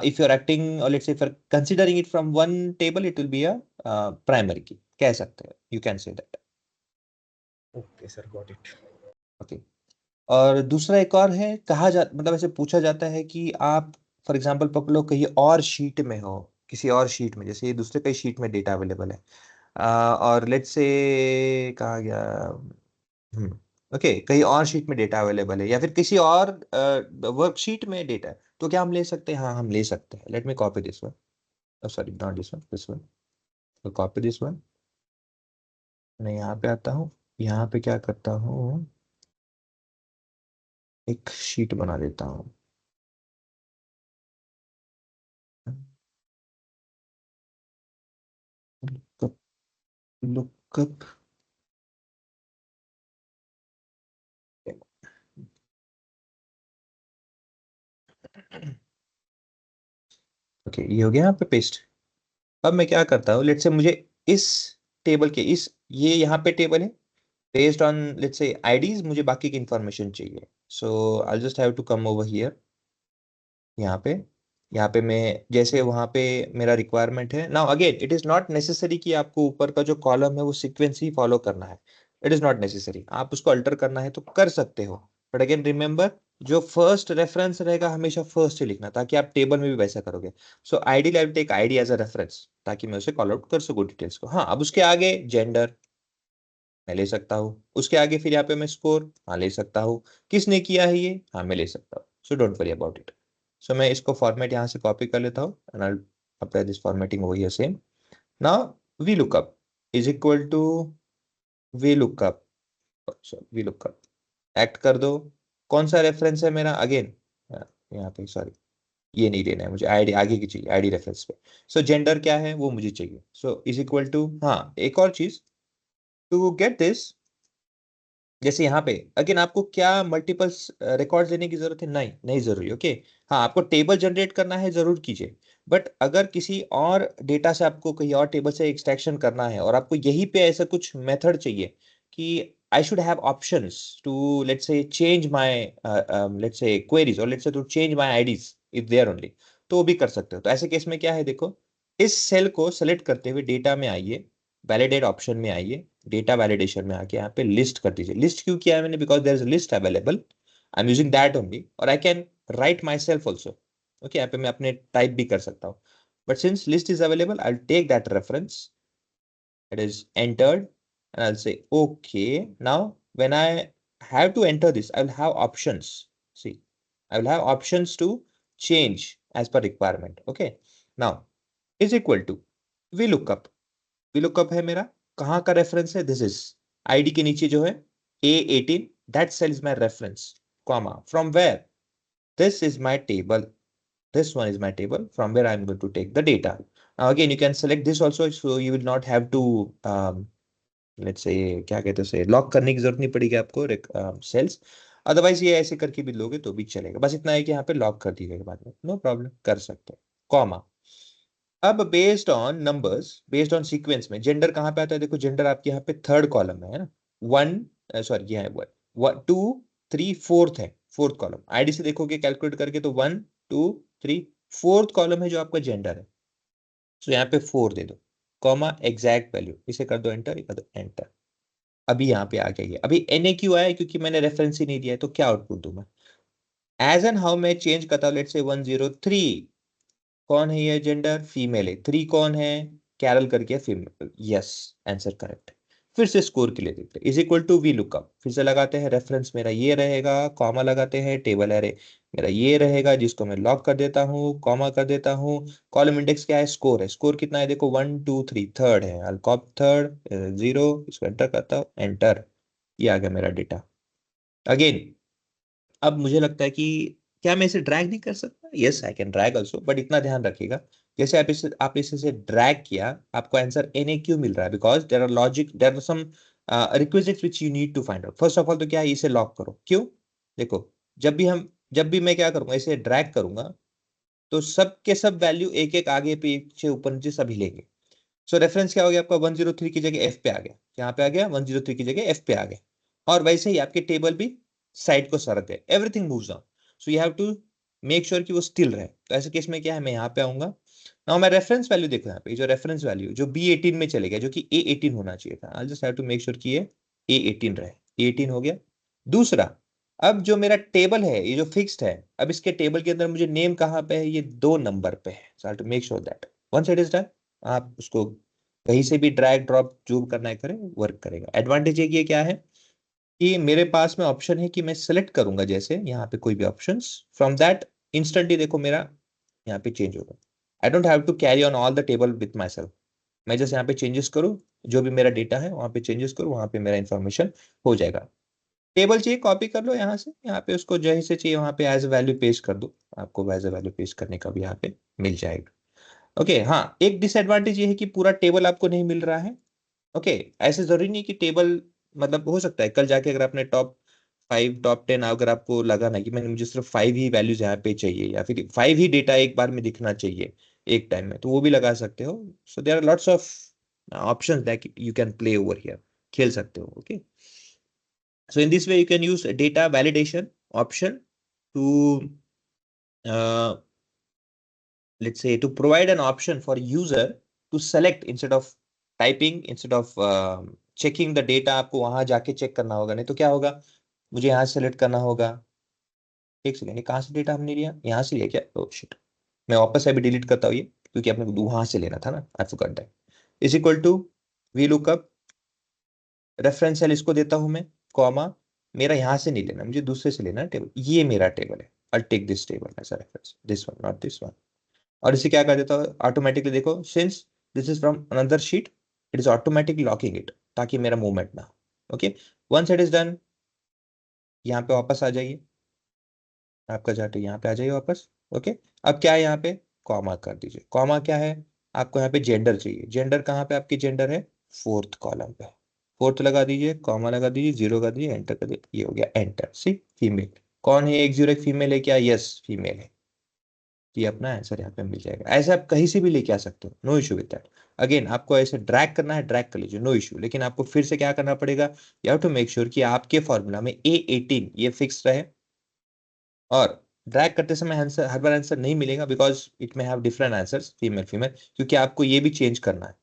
Speaker 1: if you are acting, और let's say if considering it from one table, it will be a primary key, कह सकते हैं, you can say that.
Speaker 7: Okay, sir, got it.
Speaker 1: Okay, और दूसरा एक और है, कहा जा मतलब ऐसे पूछा जाता है कि आप फॉर एग्जांपल पकड़ लो कहीं और शीट में हो, किसी और शीट में, जैसे ये दूसरे कई शीट में डेटा अवेलेबल है, और लेट्स से कहा गया, हम्म, ओके, कहीं और शीट में डेटा अवेलेबल है, या फिर किसी और वर्कशीट में डेटा है, तो क्या हम ले सकते हैं? हाँ, हम ले सकते हैं। Let me copy this one, sorry not this one, this one, तो कॉपी दिस वन, मैं यहाँ पे आता हूँ, यहाँ पे क्या करता हूँ, एक शीट बना देता हूँ, लुकअप, लुकअप, ओके, ये हो गया यहाँ पे पेस्ट। अब मैं क्या करता हूँ, लेट से मुझे इस टेबल के इस ये यहाँ पे टेबल है based on let's say IDs, मुझे बाकी की इंफॉर्मेशन चाहिए. So I just have to come over here. यहाँ पे यहाँ पे मैं जैसे वहाँ पे मेरा रिक्वायरमेंट है. Now again it is not necessary कि आपको ऊपर का जो कॉलम है वो सीक्वेंस ही फॉलो करना है. It is not necessary. आप उसको अल्टर करना है तो कर सकते हो. बट अगेन रिमेंबर, जो फर्स्ट रेफरेंस रहेगा हमेशा फर्स्ट ही लिखना, ताकि आप टेबल में भी वैसा करोगे. So ideally I will take ID as a reference, ताकि मैं उसे कॉल आउट कर सकूं डिटेल्स को. हाँ, अब उसके आगे जेंडर मैं ले सकता हूँ. उसके आगे फिर यहाँ पे मैं स्कोर हाँ ले सकता हूँ. किसने किया है ये, हाँ मैं ले सकता हूँ. So don't worry about it. So मैं इसको फॉर्मेट यहाँ से कॉपी कर लेता हूँ and I apply this formatting over here same. Now V lookup is equal to V lookup. V lookup act कर दो. कौन सा रेफरेंस है मेरा, अगेन यहाँ पे सॉरी ये नहीं देना है मुझे, आईडी आगे की चाहिए, आईडी रेफरेंस पे. सो जेंडर क्या है वो मुझे चाहिए. सो इज इक्वल टू, हाँ एक और चीज टू गेट दिस, जैसे यहाँ पे अगेन आपको क्या मल्टीपल्स रिकॉर्ड देने की जरूरत है, नहीं नहीं जरूरी. ओके हाँ, आपको टेबल जनरेट करना है जरूर कीजिए. बट अगर किसी और डेटा से आपको कहीं और टेबल से एक्सट्रैक्शन करना है और आपको यहीं पे ऐसा कुछ मेथड चाहिए कि I should have options to let's say change my let's say queries और let's say to change my IDs if there only, तो वो भी कर सकते हो. तो ऐसे केस में क्या है, देखो इस सेल को सेलेक्ट करते हुए डेटा में आइए, वैलिडेट ऑप्शन में आइए, डेटा वैलिडेशन में आके यहाँ पे लिस्ट कर दीजिए. लिस्ट क्यों किया है मैंने, because there is list available, I am using that only. और I can write myself also. Okay, यहाँ पे मैं अपने टाइप भी कर सकता हूँ. But since list is available I take that reference, it is entered, and I'll say okay. Now when I have to enter this, I will have options. See, I will have options to change as per requirement. Okay, now is equal to VLOOKUP. VLOOKUP है मेरा, कहाँ का reference है, this is ID के नीचे जो है A18, that cell is my reference, comma from where, this is my table, this one is my table from where I'm going to take the data. Now again you can select this also, so you will not have to let's say क्या कहते हैं उसे lock करने की जरूरत नहीं पड़ेगी आपको सेल्स. अदरवाइज ये ऐसे करके भी लोगे तो भी चलेगा. बस इतना है कि यहाँ पे लॉक कर दीजिएगा बाद में, नो प्रॉब्लम, कर सकते हैं. कॉमा. अब based on numbers, based on sequence में जेंडर कहाँ पे आता है, देखो जेंडर आपके यहाँ पे थर्ड कॉलम में है ना. 1 ये है 2 3 फोर्थ है, फोर्थ कॉलम. आईडी से देखोगे कैलकुलेट करके तो 1 2 3 फोर्थ कॉलम है जो आपका जेंडर है. सो यहाँ पे 4 दे दो, कॉमा एग्जैक्ट वैल्यू, इसे कर दो एंटर, कर दो एंटर. अभी यहाँ पे आ गया ये. अभी NA क्यों आया, क्योंकि मैंने रेफरेंस ही नहीं दिया है. तो क्या आउटपुट दूं मैं, एज एन हाउ मैं चेंज करता हूँ. लेट्स से 103, कौन है ये, जेंडर फीमेल है. 3 कौन है, कैरल करके फीमेल. Yes, answer correct. फिर से स्कोर के लिए देखते हैं, is equal to V lookup. फिर से लगाते हैं, रेफरेंस मेरा ये रहेगा, कॉमा लगाते हैं, टेबल एरे मेरा ये रहेगा जिसको मैं लॉक कर देता हूँ, कॉमा कर देता हूँ. कॉलम इंडेक्स क्या है, स्कोर है. स्कोर कितना है देखो 1 2 3, थर्ड है. आई कॉप थर्ड 0, इसको एंटर करता हूँ, एंटर. ये आ गया मेरा डेटा. अगेन अब मुझे लगता है कि क्या मैं इसे ड्रैग नहीं कर सकता, yes I can drag also. But इतना ध्यान रखिएगा, जैसे आप इसे ड्रैग किया, आपको आंसर NA क्यों मिल रहा है, because there are logic, there are some requisites which you need to find out. First of all तो क्या है, इसे लॉक करो. क्यों, देखो जब भी मैं क्या करूंगा, इसे ड्रैग करूंगा तो सब के सब वैल्यू एक एक आगे पीछे ऊपर नीचे सभी लेंगे. सो रेफरेंस क्या हो गया आपका, 103 की जगह F पे आ गया. यहाँ पे आ गया 103 की जगह F पे आ गया. और वैसे ही आपके टेबल भी साइड को सरक गए, everything moves down. So you have to make sure कि वो स्टिल रहे. तो ऐसे केस में क्या है, मैं यहाँ पे आऊंगा. नाउ मैं रेफरेंस वैल्यू देखो, यहाँ पे जो रेफरेंस वैल्यू जो B18 में चले गया, जो कि A18 होना चाहिए था. I just have to make sure कि ये A18 रहे. A18 हो गया. दूसरा, अब जो मेरा टेबल है ये जो फिक्स्ड है, अब इसके टेबल के अंदर मुझे नेम कहाँ पे है, ये 2 नंबर पे है. So I have to make sure that once it is done, आप उसको कहीं से भी ड्रैग ड्रॉप जो करना है करें, वर्क करेगा. एडवांटेज ये क्या है कि मेरे पास में ऑप्शन है कि मैं सेलेक्ट करूंगा जैसे यहाँ पे कोई भी ऑप्शंस, फ्रॉम दैट इंस्टेंटली देखो मेरा यहाँ पे चेंज होगा. I don't have to carry on all the table with myself. मैं जैसे यहाँ पे चेंजेस करूँ, जो भी मेरा डेटा है वहाँ पे चेंजेस करूँ, वहाँ पे मेरा इंफॉर्मेशन हो जाएगा. टेबल चाहिए कॉपी कर लो यहाँ से, यहाँ पे उसको जैसे चाहिए वहाँ पे एज ए वैल्यू पेस्ट कर दो, आपको एज ए वैल्यू पेस्ट करने का भी यहाँ पे मिल जाएगा. ओके हाँ, एक डिसएडवांटेज ये है कि पूरा टेबल आपको नहीं मिल रहा है. ओके ऐसे जरूरी नहीं कि टेबल, मतलब हो सकता है कल जाके अगर आपने टॉप 5 टॉप 10 अगर आपको लगा ना कि मैंने मुझे सिर्फ 5 ही वैल्यूज यहाँ पे चाहिए, या फिर 5 ही डेटा एक बार में दिखना चाहिए एक टाइम में, तो वो भी लगा सकते हो. So there are lots of options that you can play over here. खेल सकते हो. Okay. So in this way you can use data validation option to let's say to provide an option for user to select instead of typing, instead of checking the data. आपको वहां जाके check करना होगा, नहीं तो क्या होगा, मुझे यहाँ सेलेक्ट करना होगा. एक सेकेंड, कहाँ से डेटा हमने लिया, यहाँ से लिया क्या? ओह शिट, मैं वापस अभी डिलीट करता हूँ ये, क्योंकि आपने वहां से लेना था ना. I forgot that. Is equal to V lookup reference cell इसको देता हूं मैं, कॉमा, मेरा यहाँ से नहीं लेना, मुझे दूसरे से लेना है टेबल. ये मेरा टेबल है, I take this table as a reference, this one not this one. और इसे क्या कर देता हूँ ऑटोमेटिकली, देखो since this is from another sheet it is automatically locking it, ताकि मेरा मूवमेंट ना. Okay, once it is done, यहाँ पे वापस आ जाइए, आपका चार्ट यहाँ पे आ जाइए वापस. ओके, अब क्या है यहाँ पे, कॉमा कर दीजिए. कॉमा क्या है, आपको यहाँ पे जेंडर चाहिए. जेंडर कहाँ पे आपकी जेंडर है, फोर्थ कॉलम पे. फोर्थ लगा दीजिए, कॉमा लगा दीजिए, जीरो कर दीजिए, एंटर कर दीजिए. ये हो गया एंटर. सी फीमेल, कौन है, 1 0 एक फीमेल है क्या, यस फीमेल है. ये अपना आंसर यहाँ पे मिल जाएगा. ऐसे आप कहीं से भी लेके आ सकते हो, no issue with that. Again आपको ऐसे ड्रैग करना है, ड्रैग कर लीजिए, नो इशू. लेकिन आपको फिर से क्या करना पड़ेगा, you have to make sure कि आपके फॉर्मूला में A18 ये फिक्स रहे. और ड्रैग करते समय आंसर हर बार आंसर नहीं मिलेगा, because it may have different answers female female, क्योंकि आपको ये भी चेंज करना है.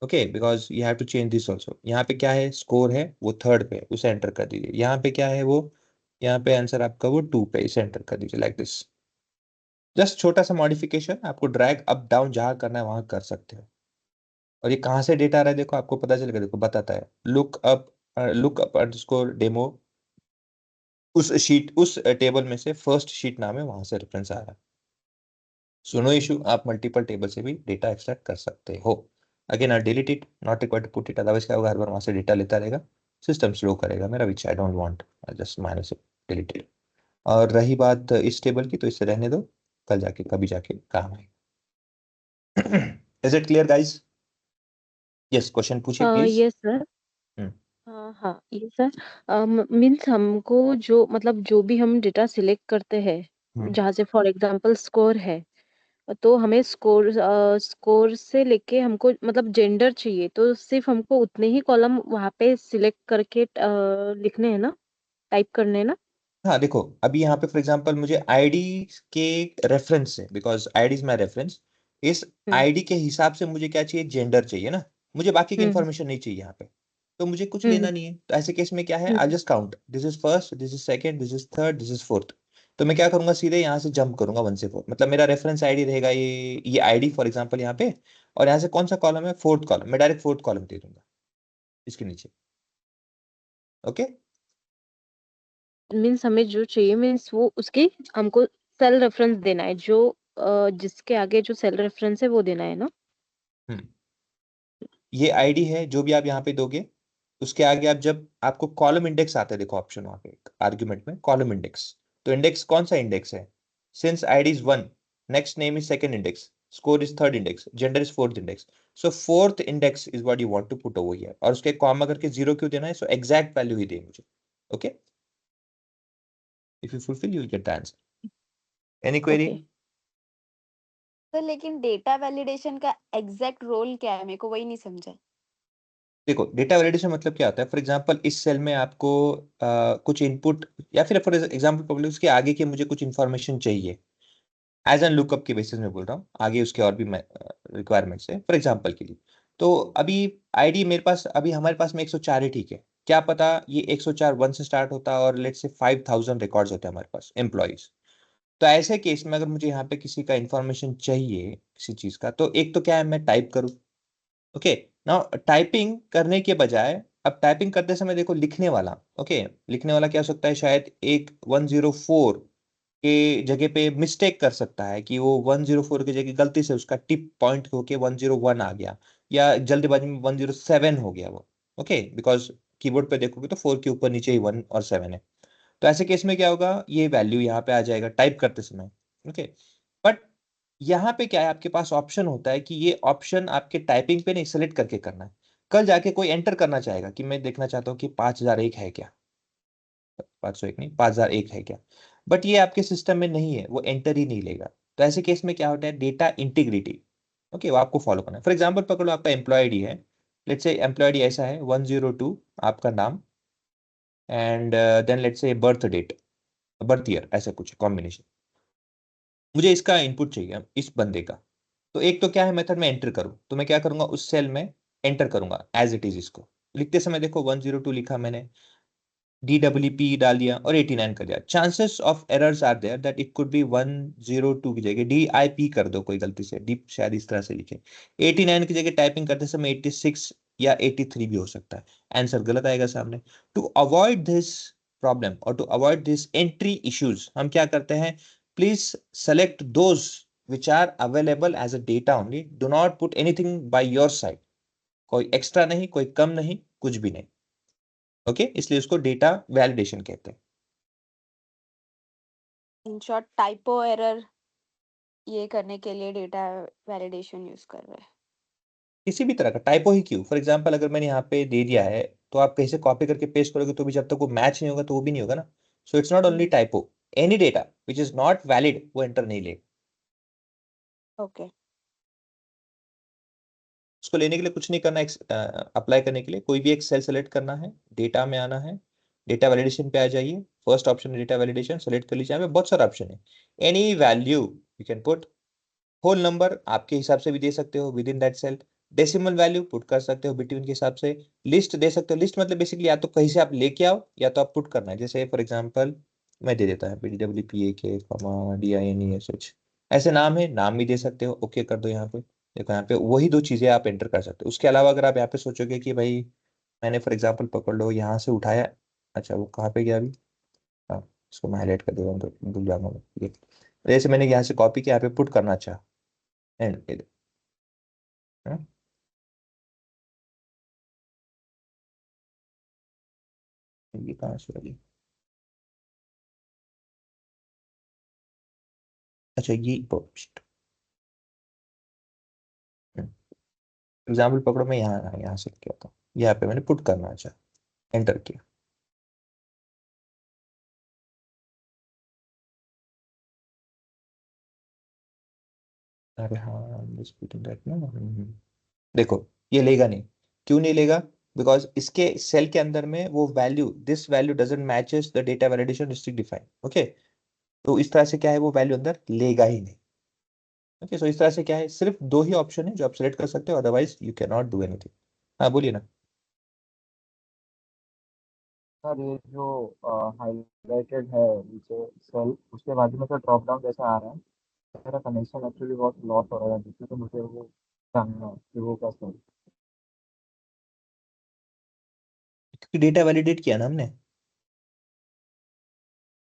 Speaker 1: Okay, because you have to change this also. यहाँ पे क्या है, स्कोर है वो थर्ड पे, उसे एंटर कर दीजिए. यहाँ पे क्या है वो, यहाँ पे आंसर आपका वो 2 पे, इसे एंटर कर दीजिए लाइक दिस. जस्ट छोटा सा मॉडिफिकेशन, आपको ड्रैग अप डाउन जहां करना है वहां कर सकते हो. और ये कहाँ से डेटा आ रहा है, देखो आपको पता चलेगा, देखो बताता है लुक अप अंडरस्कोर डेमो, उस शीट उस टेबल में से फर्स्ट शीट नाम है, वहां से रेफरेंस आ रहा है. सो नो इशू, आप मल्टीपल टेबल से भी डेटा एक्सट्रैक्ट कर सकते हो. Again I delete it, not required to put it, otherwise क्या होगा, हर बार वहां से डेटा लेता रहेगा, सिस्टम स्लो करेगा मेरा, which I don't want. I just minus it, delete it. और रही बात इस टेबल की, तो इसे रहने दो, कल जाके कभी जाके काम आएगा. Is it clear guys? Yes, question पूछिए प्लीज.
Speaker 5: Yes sir. हाँ ये सर, मीन्स हमको जो मतलब जो भी हम डेटा सिलेक्ट करते हैं, जहाँ से फॉर एग्जांपल स्कोर है, तो हमें स्कोर से लेके हमको मतलब जेंडर चाहिए, तो सिर्फ हमको उतने ही कॉलम वहाँ पे सिलेक्ट करके लिखने हैं ना, टाइप करने हैं ना.
Speaker 1: हाँ देखो, अभी यहाँ पे फॉर एग्जांपल मुझे आईडी के रेफरेंस से, because ID is my reference, इस आईडी के हिसाब से मुझे क्या चाहिए, जेंडर चाहिए ना, मुझे बाकी की इंफॉर्मेशन नहीं चाहिए यहाँ पे, तो मुझे कुछ लेना नहीं है. तो ऐसे केस में क्या है, I just count, this is first, this is second, this is third, this is fourth. तो मैं क्या करूंगा, सीधे यहाँ से जंप करूंगा 1 से 4, मतलब मेरा रेफरेंस आईडी रहेगा ये आईडी फॉर एग्जांपल यहाँ पे, और यहाँ से कौन सा कॉलम है, फोर्थ कॉलम, मैं डायरेक्ट फोर्थ कॉलम दे दूंगा इसके नीचे. ओके,
Speaker 5: मीन्स हमें जो चाहिए, मीन्स वो उसकी हमको सेल रेफरेंस देना है, जो जिसके आगे जो सेल रेफरेंस है वो देना है ना.
Speaker 1: ये आईडी है जो भी आप यहाँ पे दोगे, उसके आगे आप जब आपको कॉलम इंडेक्स आता है, देखो ऑप्शन वहां पे आर्ग्यूमेंट में कॉलम इंडेक्स, तो इंडेक्स कौन सा इंडेक्स है, since ID is 1, next name is second index, score is third index, gender is fourth index, so fourth index is what you want to put over here. और उसके comma करके 0 क्यों देना है, सो एग्जैक्ट वैल्यू ही दे मुझे. Okay, if you fulfil you will get the answer. Any query?
Speaker 4: Sir लेकिन data validation का exact role क्या है, मेरे को वही नहीं समझा.
Speaker 1: देखो, डेटा वैलिडेशन मतलब क्या होता है, फॉर एग्जांपल इस सेल में आपको कुछ इनपुट, या फिर फॉर एग्जांपल पब्लिक उसके आगे के मुझे कुछ इन्फॉर्मेशन चाहिए, एज एन लुकअप के बेसिस में बोल रहा हूँ, आगे उसके और भी रिक्वायरमेंट्स है फॉर एग्जांपल के लिए. तो अभी आईडी मेरे पास, अभी हमारे पास में 104 है, ठीक है, क्या पता ये 104 1 से स्टार्ट होता है, और लेट्स से 5000 रिकॉर्ड्स होते हैं हमारे पास एम्प्लॉइज. तो ऐसे केस में अगर मुझे यहाँ पे किसी का इन्फॉर्मेशन चाहिए किसी चीज का, तो एक तो क्या है, मैं टाइप करूँ. ओके, नाउ टाइपिंग करने के बजाय, अब टाइपिंग करते समय देखो लिखने वाला, ओके, लिखने वाला क्या हो सकता है, शायद एक 104 के जगह पे मिस्टेक कर सकता है, कि वो 104 की जगह गलती से उसका टिप पॉइंट होके 101 आ गया, या जल्दबाजी में 107 हो गया वो. ओके, बिकॉज कीबोर्ड पे देखोगे तो 4 के ऊपर नीचे ही 1 और 7 है. तो ऐसे केस में क्या होगा, ये वैल्यू यहाँ पे आ जाएगा टाइप करते समय. ओके, बट यहाँ पे क्या है, आपके पास ऑप्शन होता है कि ये ऑप्शन आपके टाइपिंग पे नहीं, सेलेक्ट करके करना है. कल जाके कोई एंटर करना चाहेगा कि मैं देखना चाहता हूँ कि 5001 है क्या, 501 नहीं, 5001 है क्या, बट ये आपके सिस्टम में नहीं है, वो एंटर ही नहीं लेगा. तो ऐसे केस में क्या होता है, डेटा इंटीग्रिटी, ओके, वो आपको फॉलो करना है. फॉर एग्जाम्पल पकड़ो, आपका एम्प्लॉय आईडी है लेट्स से एम्प्लॉय आईडी ऐसा है 102 आपका नाम, and then let's say birth date, birth year, ऐसा कुछ कॉम्बिनेशन। मुझे इसका इनपुट चाहिए इस बंदे का। तो एक तो क्या है मेथड में एंटर करूं, तो मैं क्या करूंगा उस सेल में एंटर करूंगा एज इट इज। इसको लिखते समय देखो 102 लिखा मैंने, DWP डाल दिया और 89 कर दिया। Chances of errors are there that it could be 102 की जगह DIP कर दो कोई गलती से, डी शायद इस तरह से लिखे। 89 की जगह टाइपिंग करते समय 86 या 83 भी हो सकता है, आंसर गलत आएगा सामने। टू अवॉइड दिस प्रॉब्लम और to avoid this entry issues हम क्या करते हैं, please select those which are available as a data only, do not put anything by your side. कोई एक्स्ट्रा नहीं, कोई कम नहीं, कुछ भी नहीं। ओके इसलिए उसको डेटा वैलिडेशन कहते हैं।
Speaker 4: इन शॉर्ट टाइपो एरर ये करने के लिए डेटा वैलिडेशन यूज कर रहे हैं।
Speaker 1: किसी भी तरह का टाइपो ही क्यों, फॉर एग्जांपल अगर मैंने यहाँ पे दे दिया है तो आप कहीं से कॉपी करके पेस्ट करोगे तो भी जब तक वो मैच नहीं होगा तो वो भी नहीं होगा ना। So it's not only typo, any data which is not valid वो एंटर नहीं ले।
Speaker 4: ओके
Speaker 1: उसको लेने के लिए कुछ नहीं करना, अप्लाई करने के लिए कोई भी एक सेल सेलेक्ट करना है, डेटा में आना है, डेटा वैलिडेशन पे आ जाइए, फर्स्ट ऑप्शन है डेटा वैलिडेशन, सेलेक्ट कर लीजिए। यहाँ पे बहुत सारे ऑप्शन है, any value you can put, whole number आपके हिसाब से भी दे सकते हो within that cell, decimal value put कर सकते हो बिटवीन के हिसाब से, लिस्ट दे सकते हो। लिस्ट मतलब बेसिकली या तो कहीं से आप लेके आओ या तो आप पुट करना है। जैसे फॉर एग्जांपल मैं दे देता है PWPAK, DINESH, ऐसे नाम है, नाम भी दे सकते हो। ओके कर दो। यहाँ पे देखो, यहाँ पे वही दो चीजें आप एंटर कर सकते हो। उसके अलावा अगर आप यहाँ पे सोचोगे कि भाई मैंने फॉर एग्जाम्पल पकड़ लो यहाँ से उठाया, अच्छा वो कहाँ पे गया अभी, हाँ इसको मैं हाईलाइट कर देता हूँ तो भूल जाऊंगा मैं। ये जैसे मैंने यहाँ से कॉपी किया, यहाँ पे पुट करना चाहा, एंड ये कहाँ से लगी, अच्छा ये एग्जाम्पल पकड़ो, मैं यहाँ से किया था, यहाँ पे मैंने पुट करना चाहा, एंटर किया। अरे हाँ disputing that ना, देखो ये लेगा नहीं। क्यों नहीं लेगा, बिकॉज इसके सेल के अंदर में वो value, this value doesn't matches the data validation district define. Okay तो इस तरह से क्या है, वो वैल्यू अंदर लेगा ही नहीं। ओके सो इस तरह से क्या है, सिर्फ दो ही ऑप्शन है जो आप सेलेक्ट कर सकते हो, otherwise you can not do anything. हाँ बोलिए ना।
Speaker 3: सर ये जो हाईलाइटेड है नीचे सेल, उसके बाजू में तो ड्रॉप डाउन जैसा आ रहा है, मेरा कनेक्शन एक्चुअली बहुत लॉस हो रहा है जिससे, तो मुझे वो जानना है कि वो कैसे है।
Speaker 1: क्योंकि डेटा वैलिडेट किया ना हमने।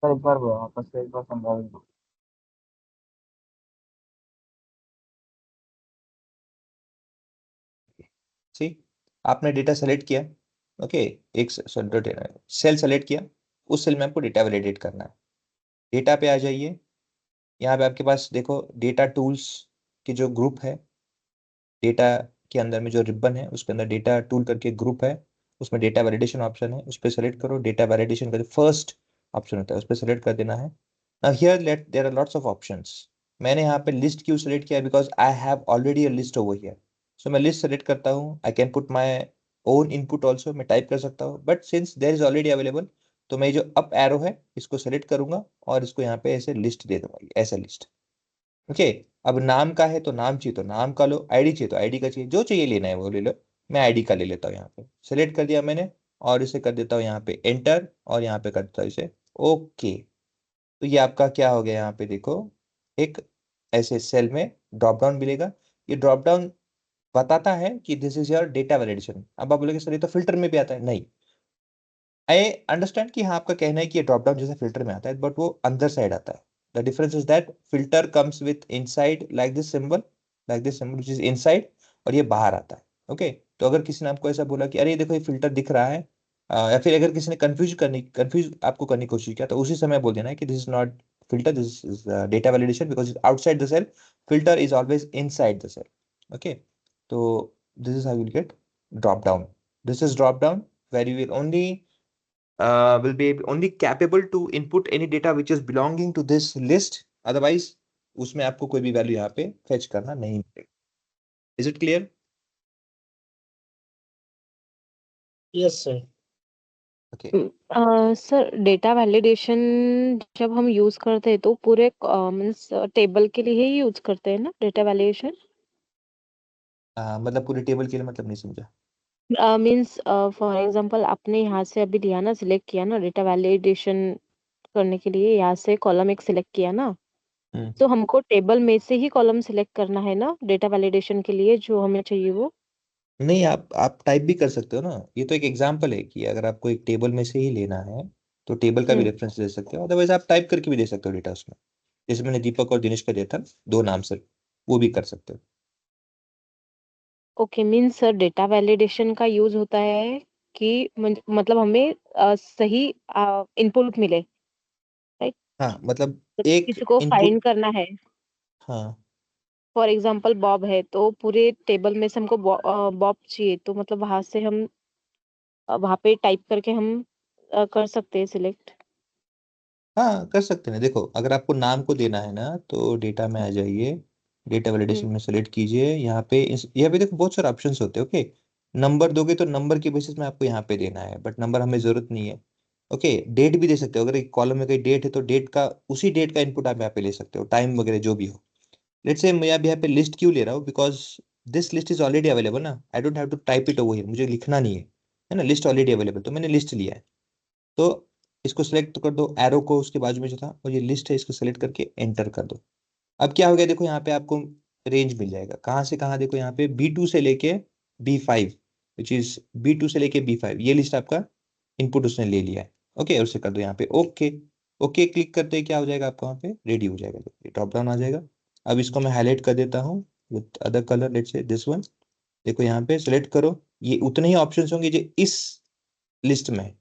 Speaker 3: सर एक बार वो आपस से एक बार समझा दीजिए।
Speaker 1: सी आपने डेटा सेलेक्ट किया, ओके एक सेल सेलेक्ट किया, उस सेल में आपको डेटा वैलिडेट करना है। डेटा पे आ जाइए, यहाँ पे आपके पास देखो डेटा टूल्स की जो ग्रुप है, डेटा के अंदर में जो रिबन है उसके अंदर डेटा टूल करके ग्रुप है, उसमें डेटा वैलिडेशन ऑप्शन है, उस पर सेलेक्ट करो। डेटा वैलिडेशन का जो फर्स्ट ऑप्शन होता है उस पर सेलेक्ट कर देना है। Now here let there are lots of options. मैंने यहाँ पे लिस्ट क्यों सेलेक्ट किया, because I have already a list over here. So मैं लिस्ट सेलेक्ट करता हूँ, I can put my own input also, मैं टाइप कर सकता हूँ, but since there is already available तो मैं जो अप एरो है इसको सेलेक्ट करूंगा और इसको यहाँ पे ऐसे लिस्ट दे दूंगा, ऐसा लिस्ट। ओके अब नाम का है तो नाम चाहिए तो नाम का लो, आईडी चाहिए तो आईडी का चाहिए, जो चाहिए लेना है वो ले लो। मैं आईडी का ले लेता हूँ, यहाँ पे सेलेक्ट कर दिया मैंने और इसे कर देता हूँ यहाँ पे एंटर और यहाँ पे कर देता हूँ इसे ओके। तो ये आपका क्या हो गया, यहाँ पे देखो एक ऐसे सेल में ड्रॉप डाउन मिलेगा। ये ड्रॉप डाउन बताता है कि this is your data validation. अब आप बोलोगे सर ये तो फिल्टर में भी आता है, नहीं। आई अंडरस्टैंड कि हाँ आपका कहना है कि ये ड्रॉप डाउन जैसे फिल्टर में आता है, बट वो अंदर साइड आता है। The difference is that filter comes with inside like this symbol, which is inside, और ये बाहर आता है। ओके तो अगर किसी ने आपको ऐसा बोला कि अरे देखो ये फिल्टर दिख रहा है, या फिर अगर किसी ने कंफ्यूज आपको करने की कोशिश किया, तो उसी समय बोल देना है कि this is not filter, this is data validation because it's outside the cell, filter is always inside the cell. Okay so this is how you will get drop down. This is drop down where you will be only capable to input any data which is belonging to this list, otherwise उसमें आपको कोई भी value यहाँ पे fetch करना नहीं मिलेगा। Is it clear?
Speaker 6: Yes sir.
Speaker 1: Okay
Speaker 5: sir data validation जब हम यूज करते हैं तो पूरे मीन्स टेबल के लिए ही यूज करते हैं ना डेटा वैलिडेशन?
Speaker 1: मतलब पूरे टेबल के लिए मतलब नहीं समझा।
Speaker 5: मीन्स फॉर एग्जांपल आपने यहाँ से अभी लिया ना, सिलेक्ट किया ना डेटा वैलिडेशन करने के लिए, यहाँ से कॉलम एक सिलेक्ट किया ना,
Speaker 1: हम्म
Speaker 5: तो हमको टेबल में से ही कॉलम सिलेक्ट करना है ना डेटा वैलिडेशन के लिए जो हमें चाहिए वो?
Speaker 1: नहीं, आप टाइप भी कर सकते हो ना। ये तो एक एग्जांपल है कि अगर आपको एक टेबल में से ही लेना है तो टेबल का भी
Speaker 5: हम्म
Speaker 1: रेफरेंस दे सकते हो, अदरवाइज आप टाइप करके भी दे सकते हो डेटा उसमें। जैसे मैंने दीपक और दिनेश का दिया था, 2 नाम से, वो भी कर सकते हो।
Speaker 5: Okay, means sir data validation का यूज होता है कि मतलब हमें सही इनपुट मिले, राइट?
Speaker 1: हाँ मतलब एक
Speaker 5: किसी को
Speaker 1: इनपुट।
Speaker 5: फाइंड करना है,
Speaker 1: हाँ
Speaker 5: फॉर एग्जांपल बॉब है तो पूरे टेबल में से हमको बॉब चाहिए, तो मतलब वहां से हम वहां पे टाइप करके हम कर सकते हैं सिलेक्ट।
Speaker 1: हाँ कर सकते हैं। देखो, अगर आपको नाम को देना है ना तो डेटा में आ जाइए, डेटा वैलिडेशन
Speaker 5: हम्म
Speaker 1: में सेलेक्ट कीजिए। यहाँ पे देखो बहुत सारे ऑप्शंस होते हैं। ओके, नंबर दोगे तो नंबर के बेसिस में आपको यहाँ पे देना है, बट नंबर हमें जरूरत नहीं है। ओके, डेट भी दे सकते हो। अगर एक कॉलम में कोई डेट है तो डेट का, उसी डेट का इनपुट आप यहाँ पे ले सकते हो, टाइम वगैरह जो भी हो। लेट्स से मैं अब यहाँ पे लिस्ट क्यों ले रहा हूँ, because this list is already available ना, I don't have to type it over here, मुझे लिखना नहीं है ना, लिस्ट ऑलरेडी अवेलेबल, तो मैंने लिस्ट लिया है। तो इसको सेलेक्ट कर दो, एरो को उसके बाजू में जो था, और ये लिस्ट है, इसको सेलेक्ट करके एंटर कर दो। अब क्या हो गया, देखो यहाँ पे आपको रेंज मिल जाएगा, कहाँ से कहाँ। देखो यहाँ पे B2 से लेके B5, विच इज B2 से लेके B5, ये लिस्ट आपका इनपुट उसने ले लिया है। ओके, और उसे कर दो यहाँ पे ओके। ओके क्लिक करते ही क्या हो जाएगा, आपको वहाँ पे रेडी हो जाएगा, ये ड्रॉप डाउन आ जाएगा। अब इसको मैं हाईलाइट कर देता हूँ with other colour, let's say this one. देखो यहाँ पे सेलेक्ट करो, ये उतने ही ऑप्शंस होंगे जो इस लिस्ट में है।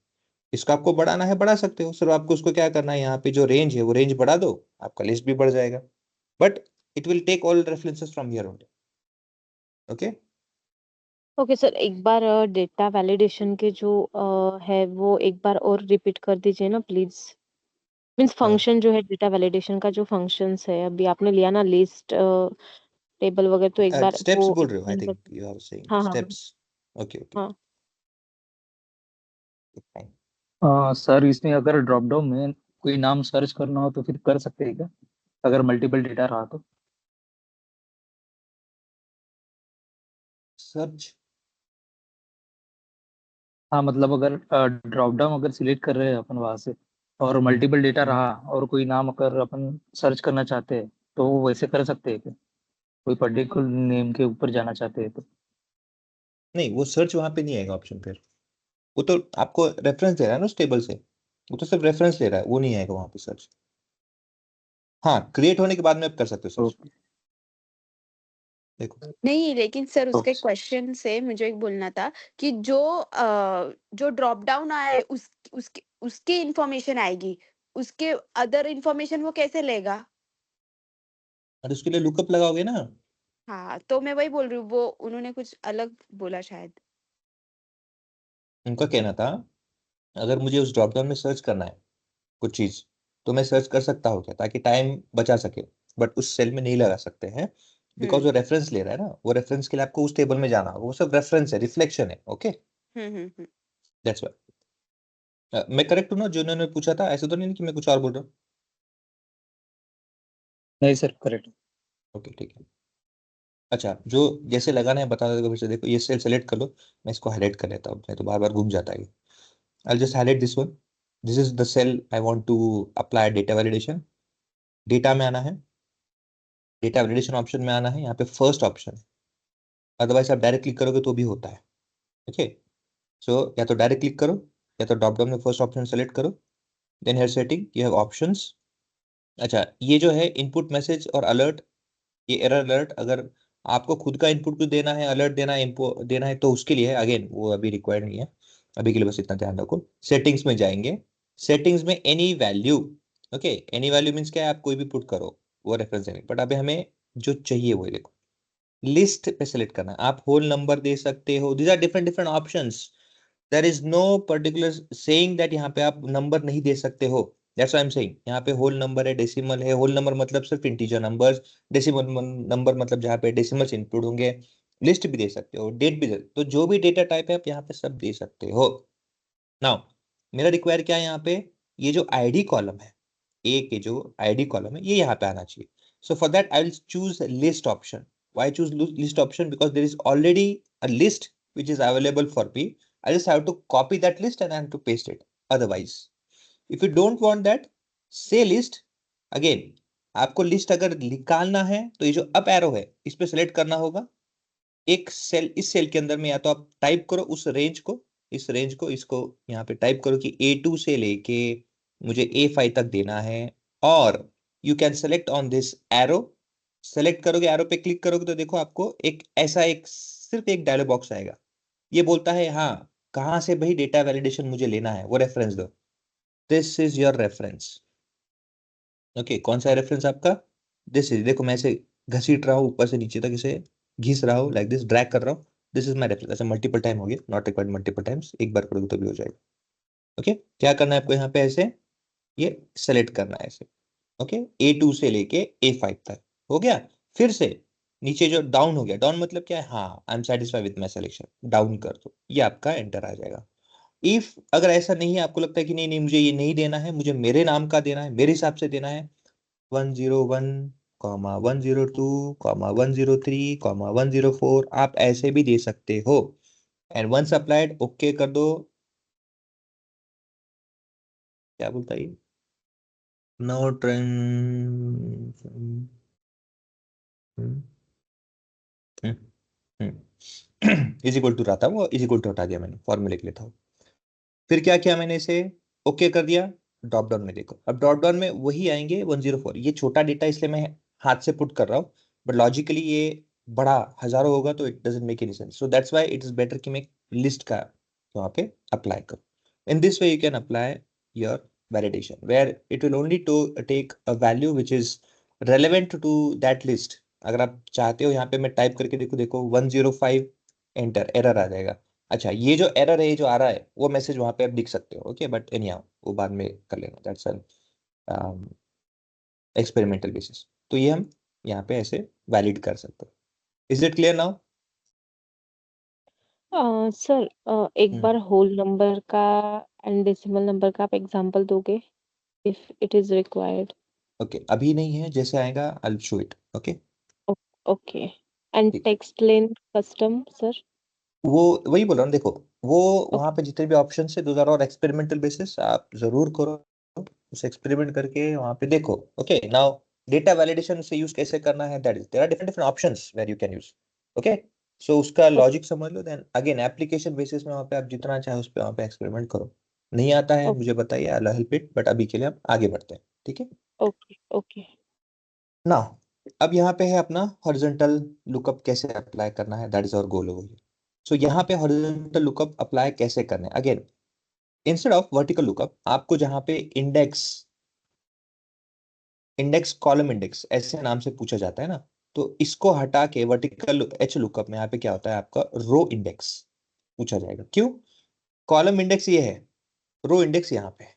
Speaker 1: इसको आपको बढ़ाना है, बढ़ा सकते हो, सिर्फ आपको उसको क्या करना है, यहाँ पे जो रेंज है वो रेंज बढ़ा दो, आपका लिस्ट भी बढ़ जाएगा। But it will take all references from here only. Okay,
Speaker 5: okay sir, एक बार डेटा वैलिडेशन के जो है वो एक बार और रिपीट कर दीजिए ना प्लीज। मीन्स फंक्शन जो है डेटा वैलिडेशन का जो फंक्शंस है, अभी आपने लिया ना लिस्ट टेबल वगैरह, तो एक बार
Speaker 1: स्टेप्स
Speaker 5: वो
Speaker 1: बोल रहे हो, आई
Speaker 5: एक्सप्लेन
Speaker 1: थिंक
Speaker 5: कर।
Speaker 1: यू आर सेइंग
Speaker 5: हाँ हाँ हाँ
Speaker 1: स्टेप्स। ओके ओके
Speaker 5: हाँ।
Speaker 1: फाइन।
Speaker 3: सर इसमें अगर ड्रॉप डाउन में कोई नाम सर्च करना हो तो फिर कर सकते हैं क्या, अगर मल्टीपल डेटा रहा तो?
Speaker 1: सर्च।
Speaker 3: हाँ मतलब अगर ड्रॉप डाउन अगर सिलेक्ट कर रहे हैं अपन वहां से, और
Speaker 1: हम्म
Speaker 3: मल्टीपल डेटा रहा और कोई नाम अगर अपन सर्च करना चाहते हैं तो वो वैसे कर सकते हैं क्या, कोई पर्टिकुलर नेम के ऊपर जाना चाहते हैं तो?
Speaker 1: नहीं, वो सर्च वहां पे नहीं आएगा ऑप्शन फिर। वो तो आपको रेफरेंस दे रहा है ना उस टेबल से, वो तो सिर्फ रेफरेंस ले रहा है, वो नहीं आएगा वहां पे सर्च। हाँ, क्रिएट होने के बाद में आप कर सकते हो सर्च।
Speaker 3: ओके।
Speaker 1: देखो,
Speaker 4: नहीं, लेकिन सर उसके
Speaker 3: ओके।
Speaker 4: क्वेश्चन से मुझे एक बोलना था कि जो ड्रॉप डाउन आया है उसके उसकी इंफॉर्मेशन आएगी, उसके अदर इंफॉर्मेशन वो कैसे लेगा?
Speaker 1: और उसके लिए लुकअप लगाओगे ना।
Speaker 4: हाँ, तो मैं वही बोल रही हूँ, वो उन्होंने कुछ अलग बोला शायद।
Speaker 1: उनका कहना था, अगर मुझे उस ड्रॉप डाउन में सर्च करना है कुछ चीज, तो मैं सर्च कर सकता हूँ क्या, ताकि टाइम बचा सके। बट उस सेल में नहीं लगा सकते हैं, बिकॉज
Speaker 4: हम्म
Speaker 1: वो रेफरेंस ले रहा है ना, वो रेफरेंस के लिए आपको उस टेबल में जाना होगा, वो सब रेफरेंस है, रिफ्लेक्शन है। Okay,
Speaker 4: hmm.
Speaker 1: That's why. मैं करेक्ट हूँ ना, जो उन्होंने पूछा था, ऐसा तो नहीं कि मैं कुछ और बोल रहा हूँ।
Speaker 3: नहीं सर, करेक्ट।
Speaker 1: ओके ठीक है। अच्छा, जो जैसे लगाना है बता देगा फिर से। देखो, ये सेल सेलेक्ट कर लो, मैं इसको हाईलाइट कर लेता हूँ, नहीं तो बार बार घूम जाता है। I just highlight this one, this is the cell I want to apply data validation. Data में आना है, डेटा वैलिडेशन ऑप्शन में आना है, यहाँ पे फर्स्ट ऑप्शन। अदरवाइज आप डायरेक्ट क्लिक करोगे तो भी होता है। ओके, सो या तो डायरेक्ट क्लिक करो, या तो ड्रॉप डाउन में फर्स्ट ऑप्शन सेलेक्ट करो, then here setting you have options. अच्छा, ये जो है इनपुट मैसेज और अलर्ट, ये एरर अलर्ट, अगर आपको खुद का इनपुट भी देना है, अलर्ट देना है, इनपुट देना है, तो उसके लिए है। अगेन वो अभी रिक्वायर्ड नहीं है, अभी के लिए बस इतना ध्यान रखो। सेटिंग्स में जाएंगे, सेटिंग्स में any value. Okay, any value means क्या है, आप कोई भी पुट करो, वो रेफरेंस देने, बट अभी हमें जो चाहिए वो देखो, लिस्ट पे सेलेक्ट करना है। आप होल नंबर दे सकते हो, these are different different options. There is no particular saying that यहाँ पे आप नंबर नहीं दे सकते हो। That's why I am saying, यहाँ पे होल नंबर है, डेसिमल है। होल नंबर मतलब सिर्फ इंटीजर नंबर्स, डेसिमल नंबर मतलब जहाँ पे डेसिमल्स इंक्लूड होंगे। लिस्ट भी दे सकते हो, डेट भी दे, तो जो भी डेटा टाइप है आप यहाँ पे सब दे सकते हो। नाउ मेरा रिक्वायर क्या है यहाँ पे, ये जो आईडी कॉलम है, ए के जो आईडी कॉलम है ये यहाँ पे आना चाहिए। So for that I will choose list option. Why choose list option? Because there is already a list which is available for me. I just have to copy that list and I have to paste it. Otherwise, if you don't want that, say list again. आपको list अगर निकालना है तो ये जो up arrow है इस पे सेलेक्ट करना होगा। एक सेल, इस सेल के अंदर में या तो आप टाइप करो उस रेंज को, इस रेंज को, इसको यहाँ पे टाइप करो कि A2 से लेके मुझे A5 तक देना है, और you can select on this arrow. Select करोगे, एरो पे क्लिक करोगे तो देखो आपको एक ऐसा एक सिर्फ एक डायलॉग बॉक्स आएगा। ये बोलता है हाँ कहाँ से भाई डेटा वैलिडेशन मुझे लेना है, वो रेफरेंस दो। This is your reference. Okay, कौन सा रेफरेंस आपका? दिस इज, देखो मैं इसे घसीट रहा हूँ ऊपर से नीचे तक, इसे घिस रहा हूँ, लाइक दिस, ड्रैग कर रहा हूँ। This is my reference. ऐसे मल्टीपल टाइम हो गया, नॉट रिक्वायर्ड मल्टीपल टाइम्स, एक बार करोगे तो भी हो जाएगा। ओके, क्या करना है आपको यहाँ पे, ऐसे ये सेलेक्ट करना है ऐसे। ओके, A2 से लेके A5 तक हो गया। फिर से नीचे जो डाउन हो गया, डाउन मतलब क्या है, हाँ I am satisfied with my selection, down कर दो, ये आपका एंटर आ जाएगा। इफ अगर ऐसा नहीं है, आपको लगता है कि नहीं नहीं मुझे ये नहीं देना है, मुझे मेरे नाम का देना है, मेरे हिसाब से देना है, 101 102 103 104 आप ऐसे भी दे सकते हो। एंड वंस अप्लाइड ओके कर दो। क्या बोलता है, no trend is equal to रहा था, वो इज इक्वल टू हटा दिया मैंने, फॉर्मूले के लिए था। फिर क्या किया मैंने, इसे ओके कर दिया। ड्रॉप डाउन में देखो, अब ड्रॉप डाउन में वही आएंगे 104। ये छोटा डेटा इसलिए मैं हाथ से पुट कर रहा हूँ, बट लॉजिकली ये बड़ा हजारों होगा तो it doesn't make any sense. So that's why it is better कि मैं लिस्ट का वहां पे अप्लाई करूँ। In this way you can apply your validation where it will only to take a value which is relevant to that list. अगर आप चाहते हो यहाँ पे मैं टाइप करके देखो, देखो 105 एंटर, एरर आ जाएगा। अच्छा, ये जो एरर है, ये जो आ रहा है, वो मैसेज वहां पे आप लिख सकते हो। ओके, बट एनी हाउ वो बाद में कर लेना, दैट्स एन एक्सपेरिमेंटल बेसिस। तो ये हम यहाँ पे ऐसे वैलिड कर सकते हो। Is it clear now?
Speaker 5: Sir एक बार होल नंबर का एंड डेसिमल नंबर का आप एग्जांपल दोगे if it is required?
Speaker 1: Okay, अभी नहीं है, जैसे आएगा I will show it. Okay,
Speaker 5: okay. And
Speaker 1: ठीक।
Speaker 5: Text length custom sir?
Speaker 1: वो वही बोल रहा हूँ, देखो वो वहां
Speaker 5: ओके
Speaker 1: पे जितने भी ऑप्शन है दोज आर और एक्सपेरिमेंटल बेसिस, आप जरूर करो उस एक्सपेरिमेंट करके वहां पे देखो। ओके, नाउ डेटा वैलिडेशन से यूज कैसे करना है, that is there are different different options where you can use. Okay, so उसका लॉजिक समझ लो, देन अगेन एप्लीकेशन बेसिस में वहां पे आप जितना चाहे उस पे वहां पे एक्सपेरिमेंट करो। नहीं आता है मुझे बताइए, I will help it, but अभी के लिए हम आगे बढ़ते हैं। ठीक है,
Speaker 5: ओके ओके।
Speaker 1: ना अब यहाँ पे है अपना हॉरिजॉन्टल लुकअप कैसे अप्लाई करना है, that is our goal over. So यहाँ पे हॉरिजॉन्टल लुकअप अप्लाई कैसे करना है, again instead of vertical lookup आपको जहाँ पे इंडेक्स, इंडेक्स कॉलम इंडेक्स ऐसे नाम से पूछा जाता है ना, तो इसको हटा के वर्टिकल एच लुकअप में यहाँ पे क्या होता है, आपका रो इंडेक्स पूछा जाएगा। क्यों? कॉलम इंडेक्स ये है, रो इंडेक्स यहाँ पे है,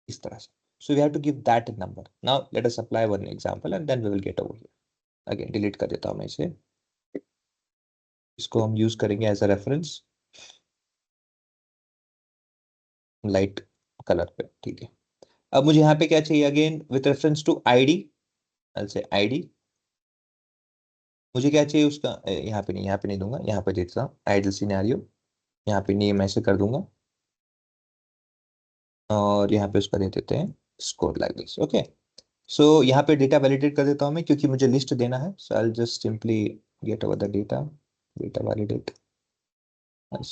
Speaker 1: इस तरह से। So we have to give that number. Now let us apply one example and then we will get over here. Again delete कर देता हूँ मैं इसे, इसको हम यूज करेंगे as a reference light colour पे। ठीक है, अब मुझे यहाँ पे क्या चाहिए, again with reference to ID, से आईडी मुझे क्या चाहिए उसका, यहाँ पे नहीं, यहाँ पे नहीं दूंगा, यहाँ पे देता हूँ आइडल सिनेरियो, यहाँ पे नेम ऐसे कर दूंगा, और यहाँ पे उसका दे देते हैं स्कोर लाइक दिस। ओके, सो यहाँ पे डेटा वैलिडेट कर देता हूँ मैं, क्योंकि मुझे लिस्ट देना है। So I just simply get over the data, data validate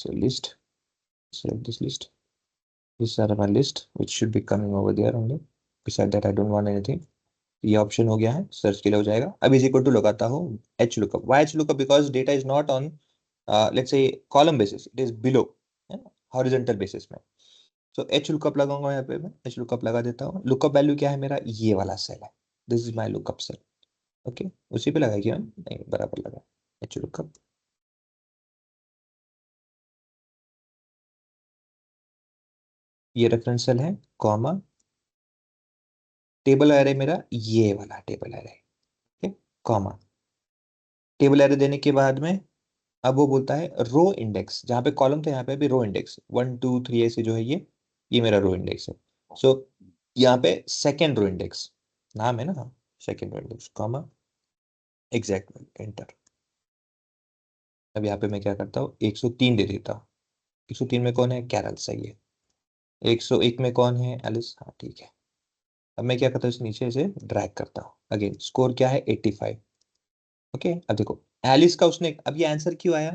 Speaker 1: list, select this list, these are my list which should be coming over there only, beside that I don't want anything। ये option हो गया है, search के लिए हो जाएगा। अब is equal to लगाता हूँ H lookup. Why H lookup? Because data is not on let's say column basis, it is below horizontal basis में। सो एच लुकअप लगाऊंगा, यहाँ पे मैं एच लुकअप लगा देता हूँ। लुकअप वैल्यू क्या है मेरा, ये वाला सेल है, this is my lookup cell. Okay, उसी पे लगाएगी हम, नहीं बराबर लगा एच लुकअप। ये रेफरेंस सेल है, कॉमा, टेबल एरे मेरा ये वाला table array, comma. Table array देने के बाद में अब वो बोलता है रो इंडेक्स, जहाँ पे कॉलम था यहाँ पे भी रो इंडेक्स 1 2 3 ऐसे जो है ये मेरा रो इंडेक्स है। सो यहाँ पे सेकेंड रो इंडेक्स नाम है ना, second row index comma exact enter. अब यहाँ पे मैं क्या करता हूँ 103 दे देता हूँ। 103 में कौन है, कैरल, सही है। 101 में कौन है, एलिस, हाँ ठीक है। अब मैं क्या करता हूँ, इस नीचे से ड्रैग करता हूँ, अगेन स्कोर क्या है 85। ओके अब देखो एलिस का उसने, अब ये आंसर क्यों आया,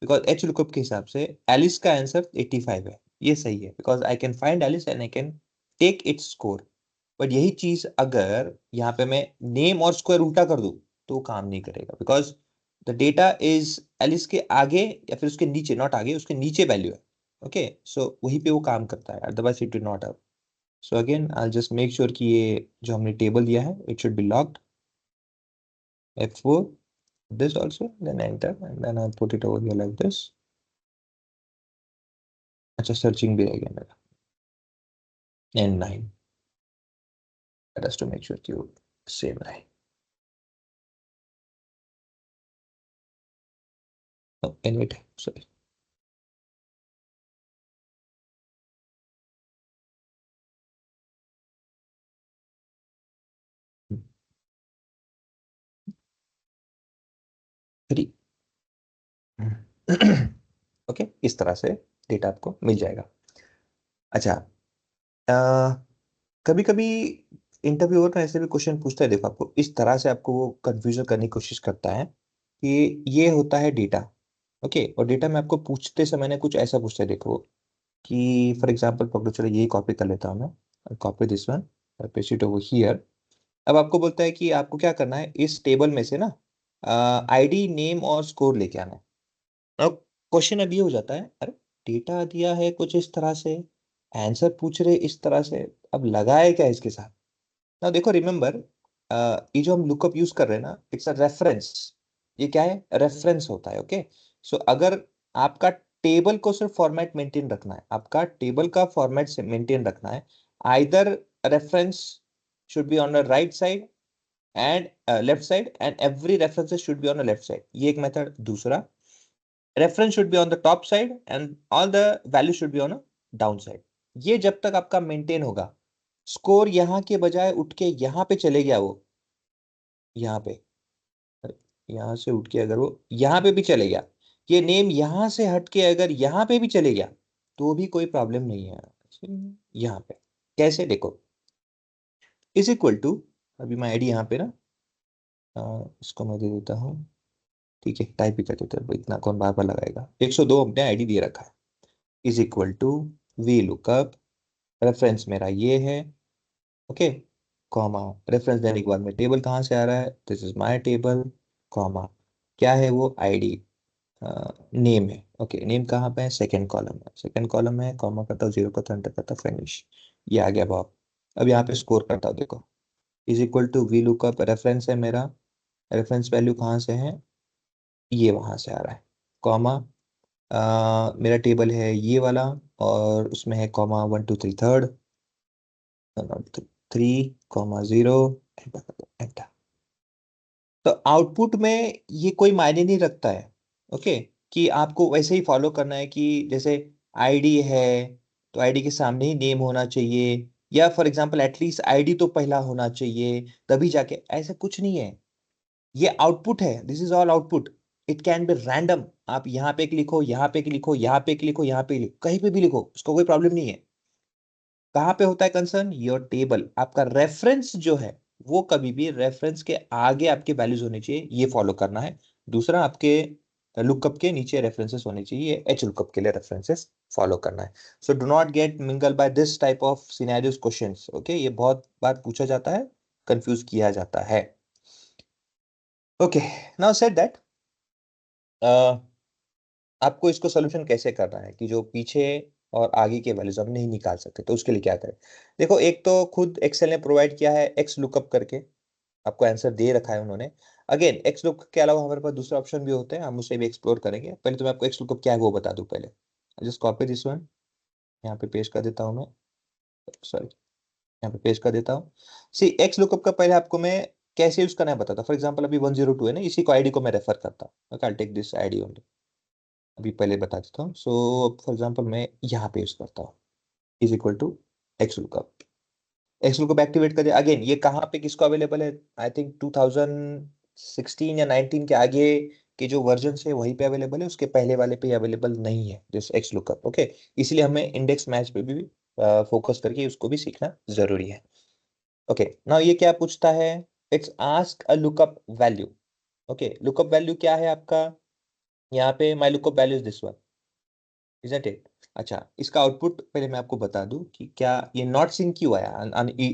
Speaker 1: बिकॉज एच लुकअप के हिसाब से एलिस का आंसर 85 है, ये सही है, because I can find Alice and I can take its score. But यही चीज अगर यहाँ पे मैं नेम और स्क्वायर उल्टा कर दूं तो वो काम नहीं करेगा, because the data is Alice के आगे या फिर उसके नीचे, नॉट आगे, उसके नीचे वैल्यू है। ओके सो वहीं पे वो काम करता है, otherwise it will not have. So again I just make sure कि ये जो हमने टेबल दिया है it should be locked, F4 this also, then enter and then I put it over here like this. अच्छा सर्चिंग भी रह गया मेरा, N9, that has to make sure कि वो सेम रहे। N8 sorry. थ्री ओके इस तरह से डेटा आपको मिल जाएगा। अच्छा कभी कभी इंटरव्यूअर ना ऐसे भी क्वेश्चन पूछता है, देखो आपको इस तरह से आपको वो कंफ्यूजन करने की कोशिश करता है कि ये होता है डेटा। ओके और डेटा में आपको पूछते समय ना कुछ ऐसा पूछता है, देखो कि फॉर एग्जांपल पकड़ो, चलो यही कॉपी कर लेता हूँ मैं, copy this one, paste it over here. अब आपको बोलता है कि आपको क्या करना है, इस टेबल में से ना आईडी नेम और स्कोर लेके आना है। अब क्वेश्चन अब ये हो जाता है, अरे डेटा दिया है कुछ इस तरह से, आंसर पूछ रहे इस तरह से, अब लगाए क्या इसके साथ। ना देखो रिमेंबर, ये जो हम लुकअप यूज कर रहे हैं ना, इट्स अ रेफरेंस। ये क्या है, रेफरेंस होता है। ओके सो अगर आपका टेबल को सिर्फ फॉर्मेट मेंटेन रखना है, आपका टेबल का फॉर्मेट से मेंटेन रखना है, either reference should be on the right side and left side and every references should be on the left side, ये एक मेथड। दूसरा, reference should be on the top side and all the value should be on a down side. ये जब तक आपका maintain होगा, score यहाँ के बजाय उठ के यहाँ पे चले गया, वो यहाँ पे, यहाँ से उठ के अगर वो यहाँ पे भी चले गया, ये नेम यहाँ से हट के अगर यहाँ पे भी चले गया तो भी कोई प्रॉब्लम नहीं है। यहाँ पे कैसे, देखो इज इक्वल टू, अभी मैं आईडी यहाँ पे ना इसको मैं दे देता हूँ, ठीक है टाइप ही कर देते हैं, इतना कौन बार बार लगाएगा। 102 हमने आईडी दे रखा है, is equal to V lookup, reference मेरा ये है। ओके कॉमा, रेफरेंस देने के बाद में टेबल कहाँ से आ रहा है, this is my table, comma क्या है वो, आईडी, नेम है। ओके नेम कहाँ पे है, सेकंड कॉलम है, सेकंड कॉलम है, कॉमा करता हूँ, जीरो करता हूँ, एंटर करता हूँ, फिनिश। ये आ गया भाव। अब यहाँ पे स्कोर करता हूँ, देखो is equal to V lookup, reference है मेरा, रेफरेंस वैल्यू कहाँ से है, ये वहां से आ रहा है, कॉमा मेरा टेबल है ये वाला, और उसमें है कॉमा 1 2 3 थर्ड, 3 कॉमा 0, एंटर। तो आउटपुट में ये कोई मायने नहीं रखता है। ओके कि आपको वैसे ही फॉलो करना है कि जैसे आईडी है तो आईडी के सामने ही नेम होना चाहिए, या फॉर एग्जांपल एटलीस्ट आईडी तो पहला होना चाहिए तभी जाके, ऐसा कुछ नहीं है। ये आउटपुट है, this is all output. It can be random, आप यहाँ पे एक लिखो, यहाँ पे एक लिखो, यहाँ पे एक लिखो, यहाँ पे लिखो, कहीं पे भी लिखो, उसको कोई प्रॉब्लम नहीं है। कहाँ पे होता है कंसर्न, योर टेबल, आपका रेफरेंस जो है वो कभी भी रेफरेंस के आगे आपके वैल्यूज होने चाहिए, ये फॉलो करना है। दूसरा, आपके लुकअप के नीचे रेफरेंसेस होने चाहिए, एच लुकअप के लिए रेफरेंसेस फॉलो करना है। So do not get mingle by this type of scenarios questions. Okay ये बहुत बार पूछा जाता है, कंफ्यूज किया जाता है। ओके नाउ सेड दैट, आपको इसको सोल्यूशन कैसे करना है कि जो पीछे और आगे के वैल्यूज हम नहीं निकाल सकते, तो उसके लिए क्या करें। देखो एक तो खुद एक्सेल ने प्रोवाइड किया है एक्स लुकअप करके, आपको आंसर दे रखा है उन्होंने। अगेन एक्स लुकअप के अलावा हमारे पास दूसरे ऑप्शन भी होते हैं, हम उसे भी एक्सप्लोर करेंगे। पहले तो मैं आपको एक्स लुकअप क्या है वो बता दूं पहले। जस्ट कॉपी दिस वन, यहाँ पे पेस्ट कर देता हूँ मैं, सॉरी यहाँ पे पेस्ट कर देता हूँ। सी एक्स लुकअप का पहले आपको मैं कैसे यूज करना है बताता हूँ। फॉर एग्जाम्पल अभी 102 है ना, इसी को आईडी को मैं रेफर करता हूँ। I take this ID only, अभी पहले बता देता हूँ। सो फॉर एग्जाम्पल मैं यहाँ पे यूज करता हूँ is equal to X lookup. X lookup activate कर दिया। अगेन ये कहाँ पे किसको अवेलेबल है, आई थिंक 2016 या 19 के आगे के जो वर्जन है वहीं पे अवेलेबल है, उसके पहले वाले पे अवेलेबल नहीं है दिस एक्स लुकअप। ओके, इसलिए हमें इंडेक्स मैच पे भी फोकस करके उसको भी सीखना जरूरी है। ओके, नाउ ये क्या पूछता है, it's ask a lookup value. Okay, lookup value क्या है आपका, यहाँ पे my lookup value is this one, isn't it. अच्छा, इसका आउटपुट पहले मैं आपको बता दूं कि क्या ये नॉट सिंक क्यों आया।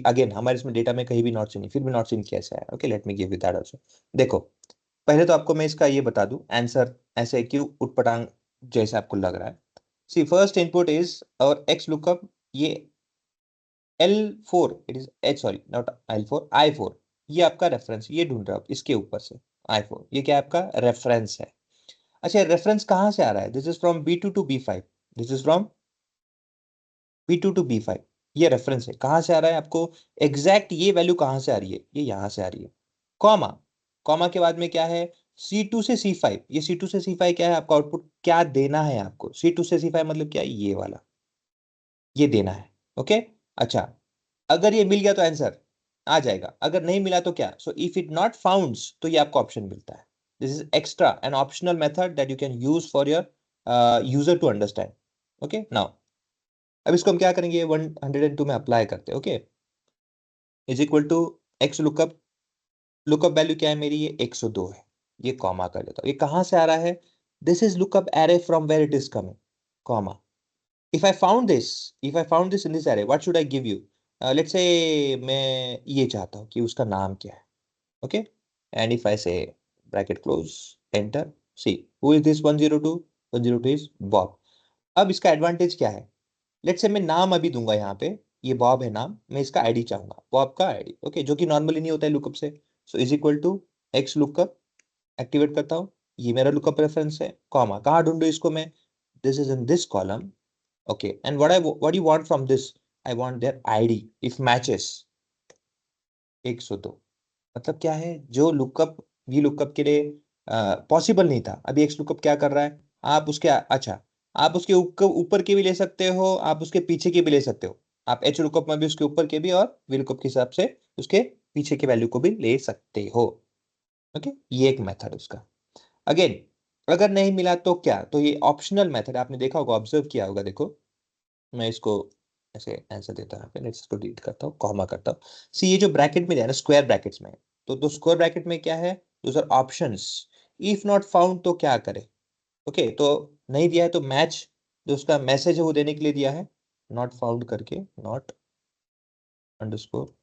Speaker 1: अगेन हमारे इसमें डेटा में कहीं भी नॉट सिंक नहीं, फिर भी नॉट सिंक कैसे आया। Okay, let me give you that also. देखो, पहले तो आपको मैं इसका ये बता दूं आंसर ऐसे क्यों उटपटांग जैसे आपको लग रहा है। सी फर्स्ट इनपुट इज और एक्स लुकअप, ये L4, it is H, sorry not L4, I4, ये आपका रेफरेंस, ये ढूंढ रहा हूं इसके ऊपर से। I4 ये क्या है आपका रेफरेंस है। अच्छा, रेफरेंस कहाँ से आ रहा है, this is from B2 to B5, this is from B2 to B5, ये रेफरेंस है। कहाँ से आ रहा है आपको एग्जैक्ट ये वैल्यू कहाँ से आ रही है, ये यहां से आ रही है। कॉमा, कॉमा के बाद में क्या है, C2 से C5, ये C2 से C5 क्या है आपका आउटपुट, क्या देना है आपको। C2 से C5 मतलब क्या है, ये वाला, ये देना है। ओके, अच्छा, अगर ये मिल गया तो आंसर आ जाएगा, अगर नहीं मिला तो क्या। So if it not founds तो ये आपको ऑप्शन मिलता है। This is extra an optional method that you can use for your user to understand. Okay, now अब इसको हम क्या करेंगे, 102 में अप्लाई करते हैं। Okay, is equal to X lookup, lookup value क्या है मेरी, ये 102 है, ये कॉमा कर लेता हूँ। ये कहाँ से आ रहा है, this is lookup array from where it is coming, comma. If I found this, if I found this in this array, what should I give you? Let's say मैं ये चाहता हूँ कि उसका नाम क्या है। Okay, and if I say bracket close, enter, see who is this 102, 102 is Bob। अब इसका एडवांटेज क्या है, लेट्स से मैं नाम अभी दूंगा यहाँ पे, ये बॉब है नाम, मैं इसका आईडी चाहूंगा, बॉब का आईडी। ओके, जो कि नॉर्मली नहीं होता है लुकअप से। So is equal to X lookup, activate करता हूँ, ये मेरा लुकअप रेफरेंस है, कॉमा, कहाँ ढूंढू इसको मैं, this is in this column. Okay, and what you want from this? I want their ID if matches 102। मतलब क्या है, जो लुकअप ये लुकअप के लिए पॉसिबल नहीं था, अभी एक्स लुकअप क्या कर रहा है, आप उसके अच्छा, आप उसके ऊपर के भी ले सकते हो, आप उसके पीछे के भी ले सकते हो। आप एच लुकअप में भी उसके ऊपर के भी और वी लुकअप के हिसाब से उसके पीछे के वैल्यू को भी ले सकते हो। ओके, ये एक मेथड उसका। अगेन, अगर नहीं मिला तो क्या, तो ये ऑप्शनल मेथड आपने देखा होगा, ऑब्जर्व किया होगा। देखो, मैं इसको ऐसे आंसर देता हूँ, फिर इसको डिलीट करता हूँ, कॉमा करता हूँ। सी ये जो ब्रैकेट में दिया है ना, स्क्वायर ब्रैकेट्स में, तो स्क्वायर ब्रैकेट में क्या है, those are options. If not found तो क्या करे। ओके, तो नहीं दिया है तो मैच, जो उसका मैसेज है वो देने के लिए दिया है, नॉट फाउंड करके, नॉट अंडरस्कोर,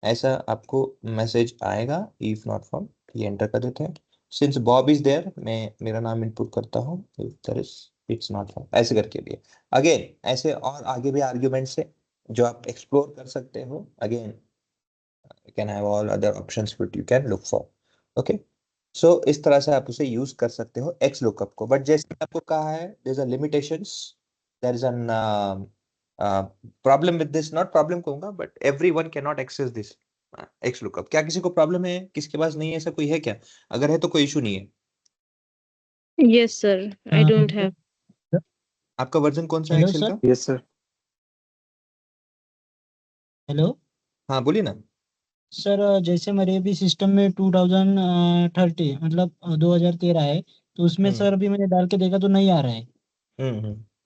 Speaker 1: ऐसा आपको मैसेज आएगा, इफ नॉट फाउंड, ये एंटर कर देते हैं। सिंस बॉब इज देयर, मैं मेरा नाम इनपुट करता हूँ, if there is, it's not found, ऐसे करके लिए। अगेन ऐसे और आगे भी आर्ग्यूमेंट्स है जो आप एक्सप्लोर कर सकते हो। Again you can have all other options which you can look for. Okay, so इस तरह से आप उसे यूज कर सकते हो एक्स लुकअप को, बट जैसे आपको कहा है there is a limitations, there is an problem with this, not problem कहूंगा, but everyone can not access this X lookup. क्या किसी को प्रॉब्लम है, किसके पास नहीं है, ऐसा कोई है क्या, अगर है तो कोई इशू नहीं है।
Speaker 5: Yes, sir. I don't have.
Speaker 1: आपका वर्जन कौन सा है
Speaker 6: हेलो
Speaker 1: एक्सेल
Speaker 6: सर।
Speaker 1: का।
Speaker 2: Yes, sir.
Speaker 6: हेलो
Speaker 1: हाँ बोलिए ना।
Speaker 6: सर, जैसे मेरे भी सिस्टम में 2030 मतलब 2013 है, तो उसमें
Speaker 1: हम्म
Speaker 6: सर अभी मैंने डाल के देखा तो नहीं आ रहा है।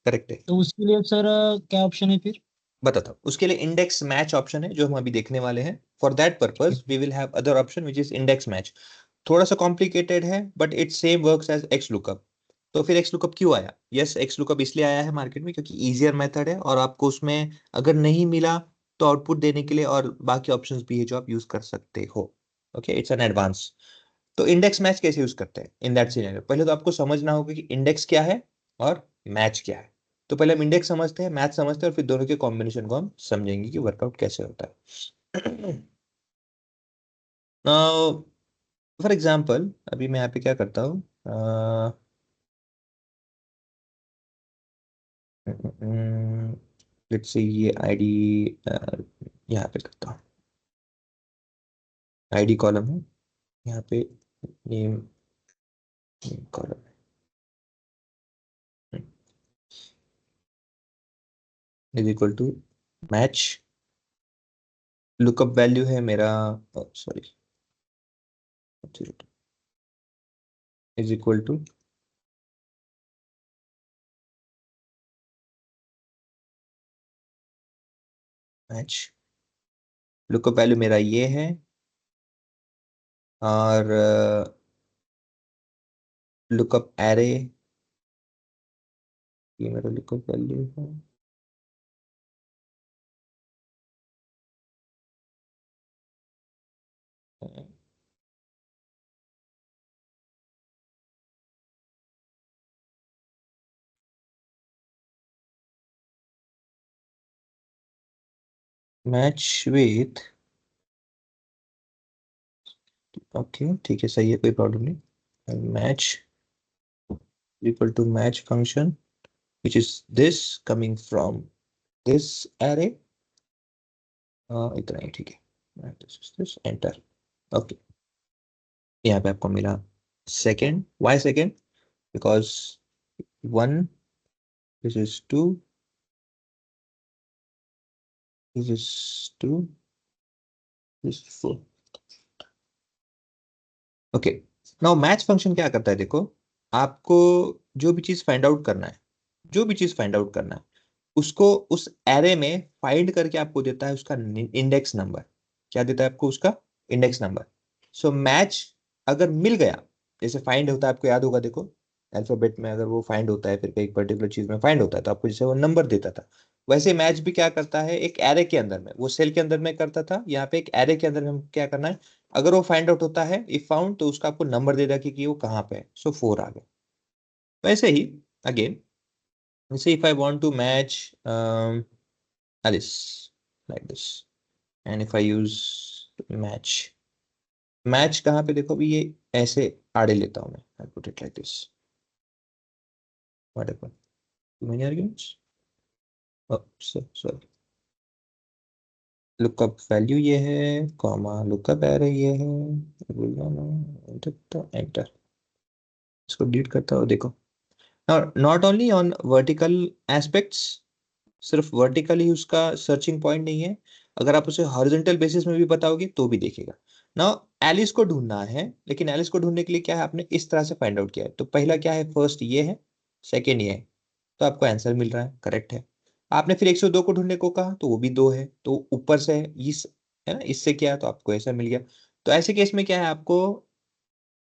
Speaker 1: करेक्ट है।
Speaker 6: तो उसके लिए सर क्या ऑप्शन है फिर?
Speaker 1: बताता हूँ, उसके लिए इंडेक्स मैच ऑप्शन है जो हम अभी देखने वाले हैं। For that purpose we will have other option which is index match. थोड़ा सा कॉम्प्लिकेटेड है but it same works as X lookup. तो फिर एक्स लुकअप क्यों आया, यस एक्स लुकअप इसलिए आया है मार्केट में क्योंकि इजियर मेथड है, और आपको उसमें अगर नहीं मिला तो आउटपुट देने के लिए और बाकी ऑप्शंस भी है जो आप यूज कर सकते हो। Okay, it's an advance. तो इंडेक्स मैच कैसे यूज करते हैं इन दैट सिनेरियो, पहले तो आपको समझना होगा कि इंडेक्स क्या है और मैच क्या है। तो पहले हम इंडेक्स समझते हैं, मैच समझते हैं, और फिर दोनों के कॉम्बिनेशन को हम समझेंगे कि वर्कआउट कैसे होता है। नाउ फॉर एग्जांपल अभी मैं यहाँ पे क्या करता हूँ, लेट्स से ये आईडी यहाँ पे करता हूँ। आईडी कॉलम है, यहाँ पे नेम कॉलम है, is equal to match. Lookup value है मेरा, sorry, is equal to match. Lookup value मेरा ये है, और लुकअप एरे, ये मेरा लुकअप वैल्यू है। मैच विथ, ओके ठीक है, सही है, कोई प्रॉब्लम नहीं। Match equal to match function which is this coming from this array, इतना ही ठीक है, this enter, ओके। यहाँ पे आपको मिला second, Y second, because 1, this is 2, this is 2, this is 4, okay. Now match function क्या करता है, देखो आपको जो भी चीज फाइंड आउट करना है, जो भी चीज फाइंड आउट करना है, उसको उस एरे में फाइंड करके आपको देता है उसका इंडेक्स नंबर। क्या देता है आपको? उसका इंडेक्स नंबर। सो मैच अगर मिल गया, जैसे फाइंड होता है, आपको याद होगा, देखो अल्फाबेट में अगर वो फाइंड होता है, फिर एक पर्टिकुलर चीज में फाइंड होता है, तो आपको जैसे वो नंबर देता था, वैसे मैच भी क्या करता है, एक एरे के अंदर में, वो सेल के अंदर में करता था, यहाँ पे एक एरे के अंदर में हम क्या करना है, अगर वो फाइंड आउट होता है इफ फाउंड, तो उसका आपको नंबर दे रखी कि वो कहाँ पे है। सो 4 आ गया। वैसे ही again, say if I want to match Alice like this, and if I use match, match कहाँ पे, देखो अभी ये ऐसे आड़े लेता हूँ मैं, I put it like this, what happened, too many arguments, oh sorry, lookup value ये है, कॉमा लुकअप एरे ये है, एंटर, इसको डिलीट करता हूँ, देखो। Not only on vertical aspects, सिर्फ वर्टिकल ही उसका सर्चिंग पॉइंट नहीं है, अगर आप उसे हॉरिजॉन्टल बेसिस में भी बताओगे तो भी देखेगा। नाउ एलिस को ढूंढना है, लेकिन एलिस को ढूंढने के लिए क्या है, आपने इस तरह से फाइंड आउट किया है, तो पहला क्या है, फर्स्ट ये है, सेकेंड ये है, तो आपको आंसर मिल रहा है, करेक्ट है। आपने फिर 102 को ढूंढने को कहा, तो वो भी 2 है, तो ऊपर से है, इस है ना, इससे क्या है, तो आपको ऐसा मिल गया। तो ऐसे केस में क्या है, आपको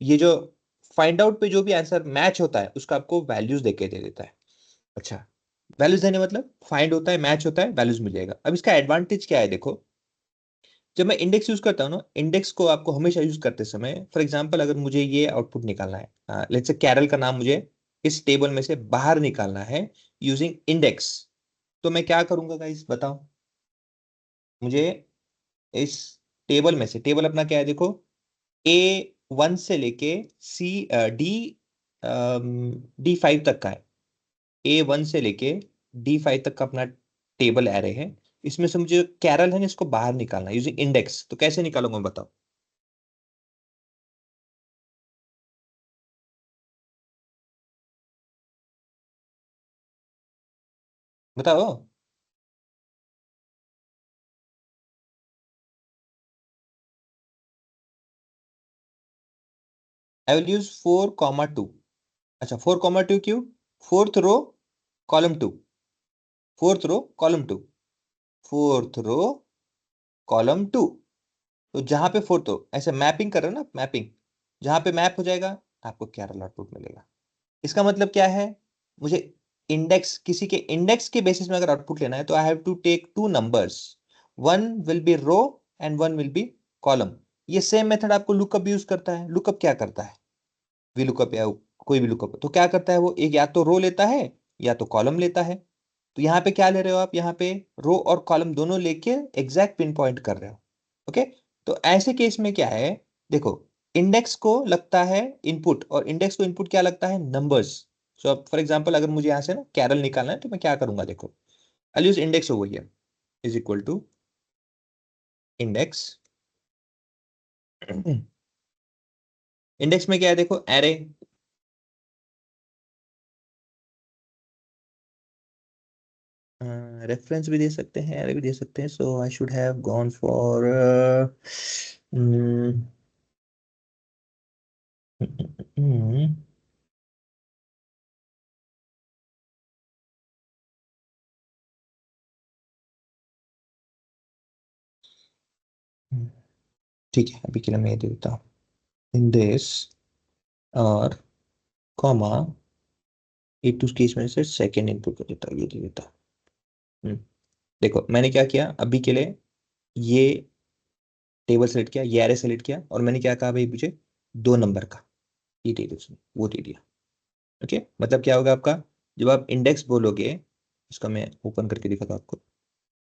Speaker 1: ये जो फाइंड आउट पे जो भी आंसर मैच होता है, उसका आपको वैल्यूज देके दे देता है। अच्छा, वैल्यूज देने मतलब फाइंड होता है, मैच होता है, वैल्यूज मिल जाएगा। अब इसका एडवांटेज क्या है, देखो जब मैं इंडेक्स यूज करता हूँ ना, इंडेक्स को आपको हमेशा यूज करते समय, फॉर एग्जांपल अगर मुझे ये आउटपुट निकालना है, लेट्स से कैरल का नाम मुझे इस टेबल में से बाहर निकालना है यूजिंग इंडेक्स, तो मैं क्या करूंगा गाइस, बताओ मुझे। इस टेबल में से, टेबल अपना क्या है, देखो A1 से लेके डी D5 तक का है, A1 से लेके D5 तक का अपना टेबल एरे है। इसमें से मुझे कैरल है ना, इसको बाहर निकालना है यूजिंग इंडेक्स, तो कैसे निकालूंगा बताओ। बताओ। I will use 4,2। अच्छा, 4,2 क्यों? Fourth row column 2, fourth row column 2, fourth row column 2, तो जहां पे फोर्थ रो ऐसे मैपिंग कर रहे हो ना, मैपिंग जहां पे मैप हो जाएगा, आपको कैरल आउटपुट मिलेगा। इसका मतलब क्या है, मुझे इंडेक्स, किसी के इंडेक्स के बेसिस में अगर आउटपुट लेना है, तो I have to take 2 numbers, one will be row and one will be column. ये सेम मेथड आपको लुकअप यूज करता है। लुकअप क्या करता है, वी लुकअप या कोई भी लुकअप, तो क्या करता है वो, एक या तो रो लेता है या तो कॉलम लेता है। तो यहाँ पे क्या ले रहे हो आप, यहाँ पे रो और कॉलम दोनों लेके एग्जैक्ट पिन पॉइंट कर रहे हो। ओके, तो ऐसे केस में क्या है, देखो इंडेक्स को लगता है इनपुट, और इंडेक्स को इनपुट क्या लगता है, नंबर्स। सो फॉर एग्जांपल अगर मुझे यहाँ से ना कैरल निकालना है, तो मैं क्या करूंगा, देखो I use index over here, is equal to index index में क्या है देखो, एरे, रेफरेंस भी दे सकते हैं, एरे भी दे सकते हैं, so I should have gone for ठीक है, अभी के लिए मैं ये दे देता हूँ, इन दिस और कॉमा ए टू केस में से सेकेंड इनपुट कर देता हूँ, ये दे देता हूँ। देखो मैंने क्या किया अभी के लिए, ये टेबल सेलेक्ट किया, ये एरे सेलेक्ट किया, और मैंने क्या कहा भाई मुझे 2 नंबर का ये दे दो, उसने वो दे दिया। ओके, मतलब क्या होगा आपका, जब आप इंडेक्स बोलोगे, इसका मैं ओपन करके दिखाता हूँ आपको।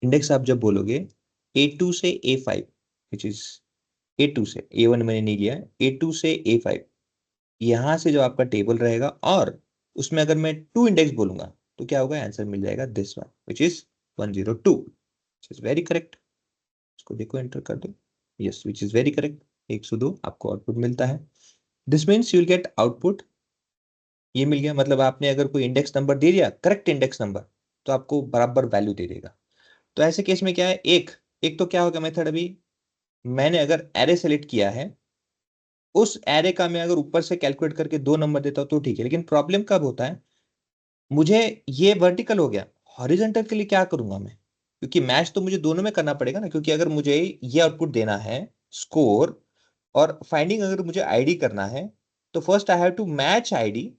Speaker 1: इंडेक्स आप जब बोलोगे A2 से A5, विच इज A2 से A1 मैंने नहीं लिया है, A2 से A5, यहां से जो आपका टेबल रहेगा, और उसमें अगर मैं 2 इंडेक्स बोलूंगा तो क्या होगा, आंसर मिल जाएगा this one which is 102, which is very correct. इसको देखो, एंटर कर दो, yes which is very correct, 102 आपको आउटपुट मिलता है। This means you will get output, ये मिल गया, मतलब आपने अगर कोई इंडेक्स नंबर दे दिया, करेक्ट इंडेक्स नंबर, तो आपको बराबर वैल्यू दे देगा। तो ऐसे केस में क्या है, एक एक तो क्या होगा मेथड, अभी मैंने अगर एरे सेलेक्ट किया है, उस एरे का मैं अगर ऊपर से कैलकुलेट करके 2 नंबर देता हूं तो ठीक है, लेकिन प्रॉब्लम कब होता है, मुझे ये वर्टिकल हो गया, हॉरिजॉन्टल के लिए क्या करूंगा मैं, क्योंकि मैच तो मुझे दोनों में करना पड़ेगा ना, क्योंकि अगर मुझे ये आउटपुट देना है स्कोर, और फाइंडिंग अगर मुझे आईडी करना है, तो first I have to match ID,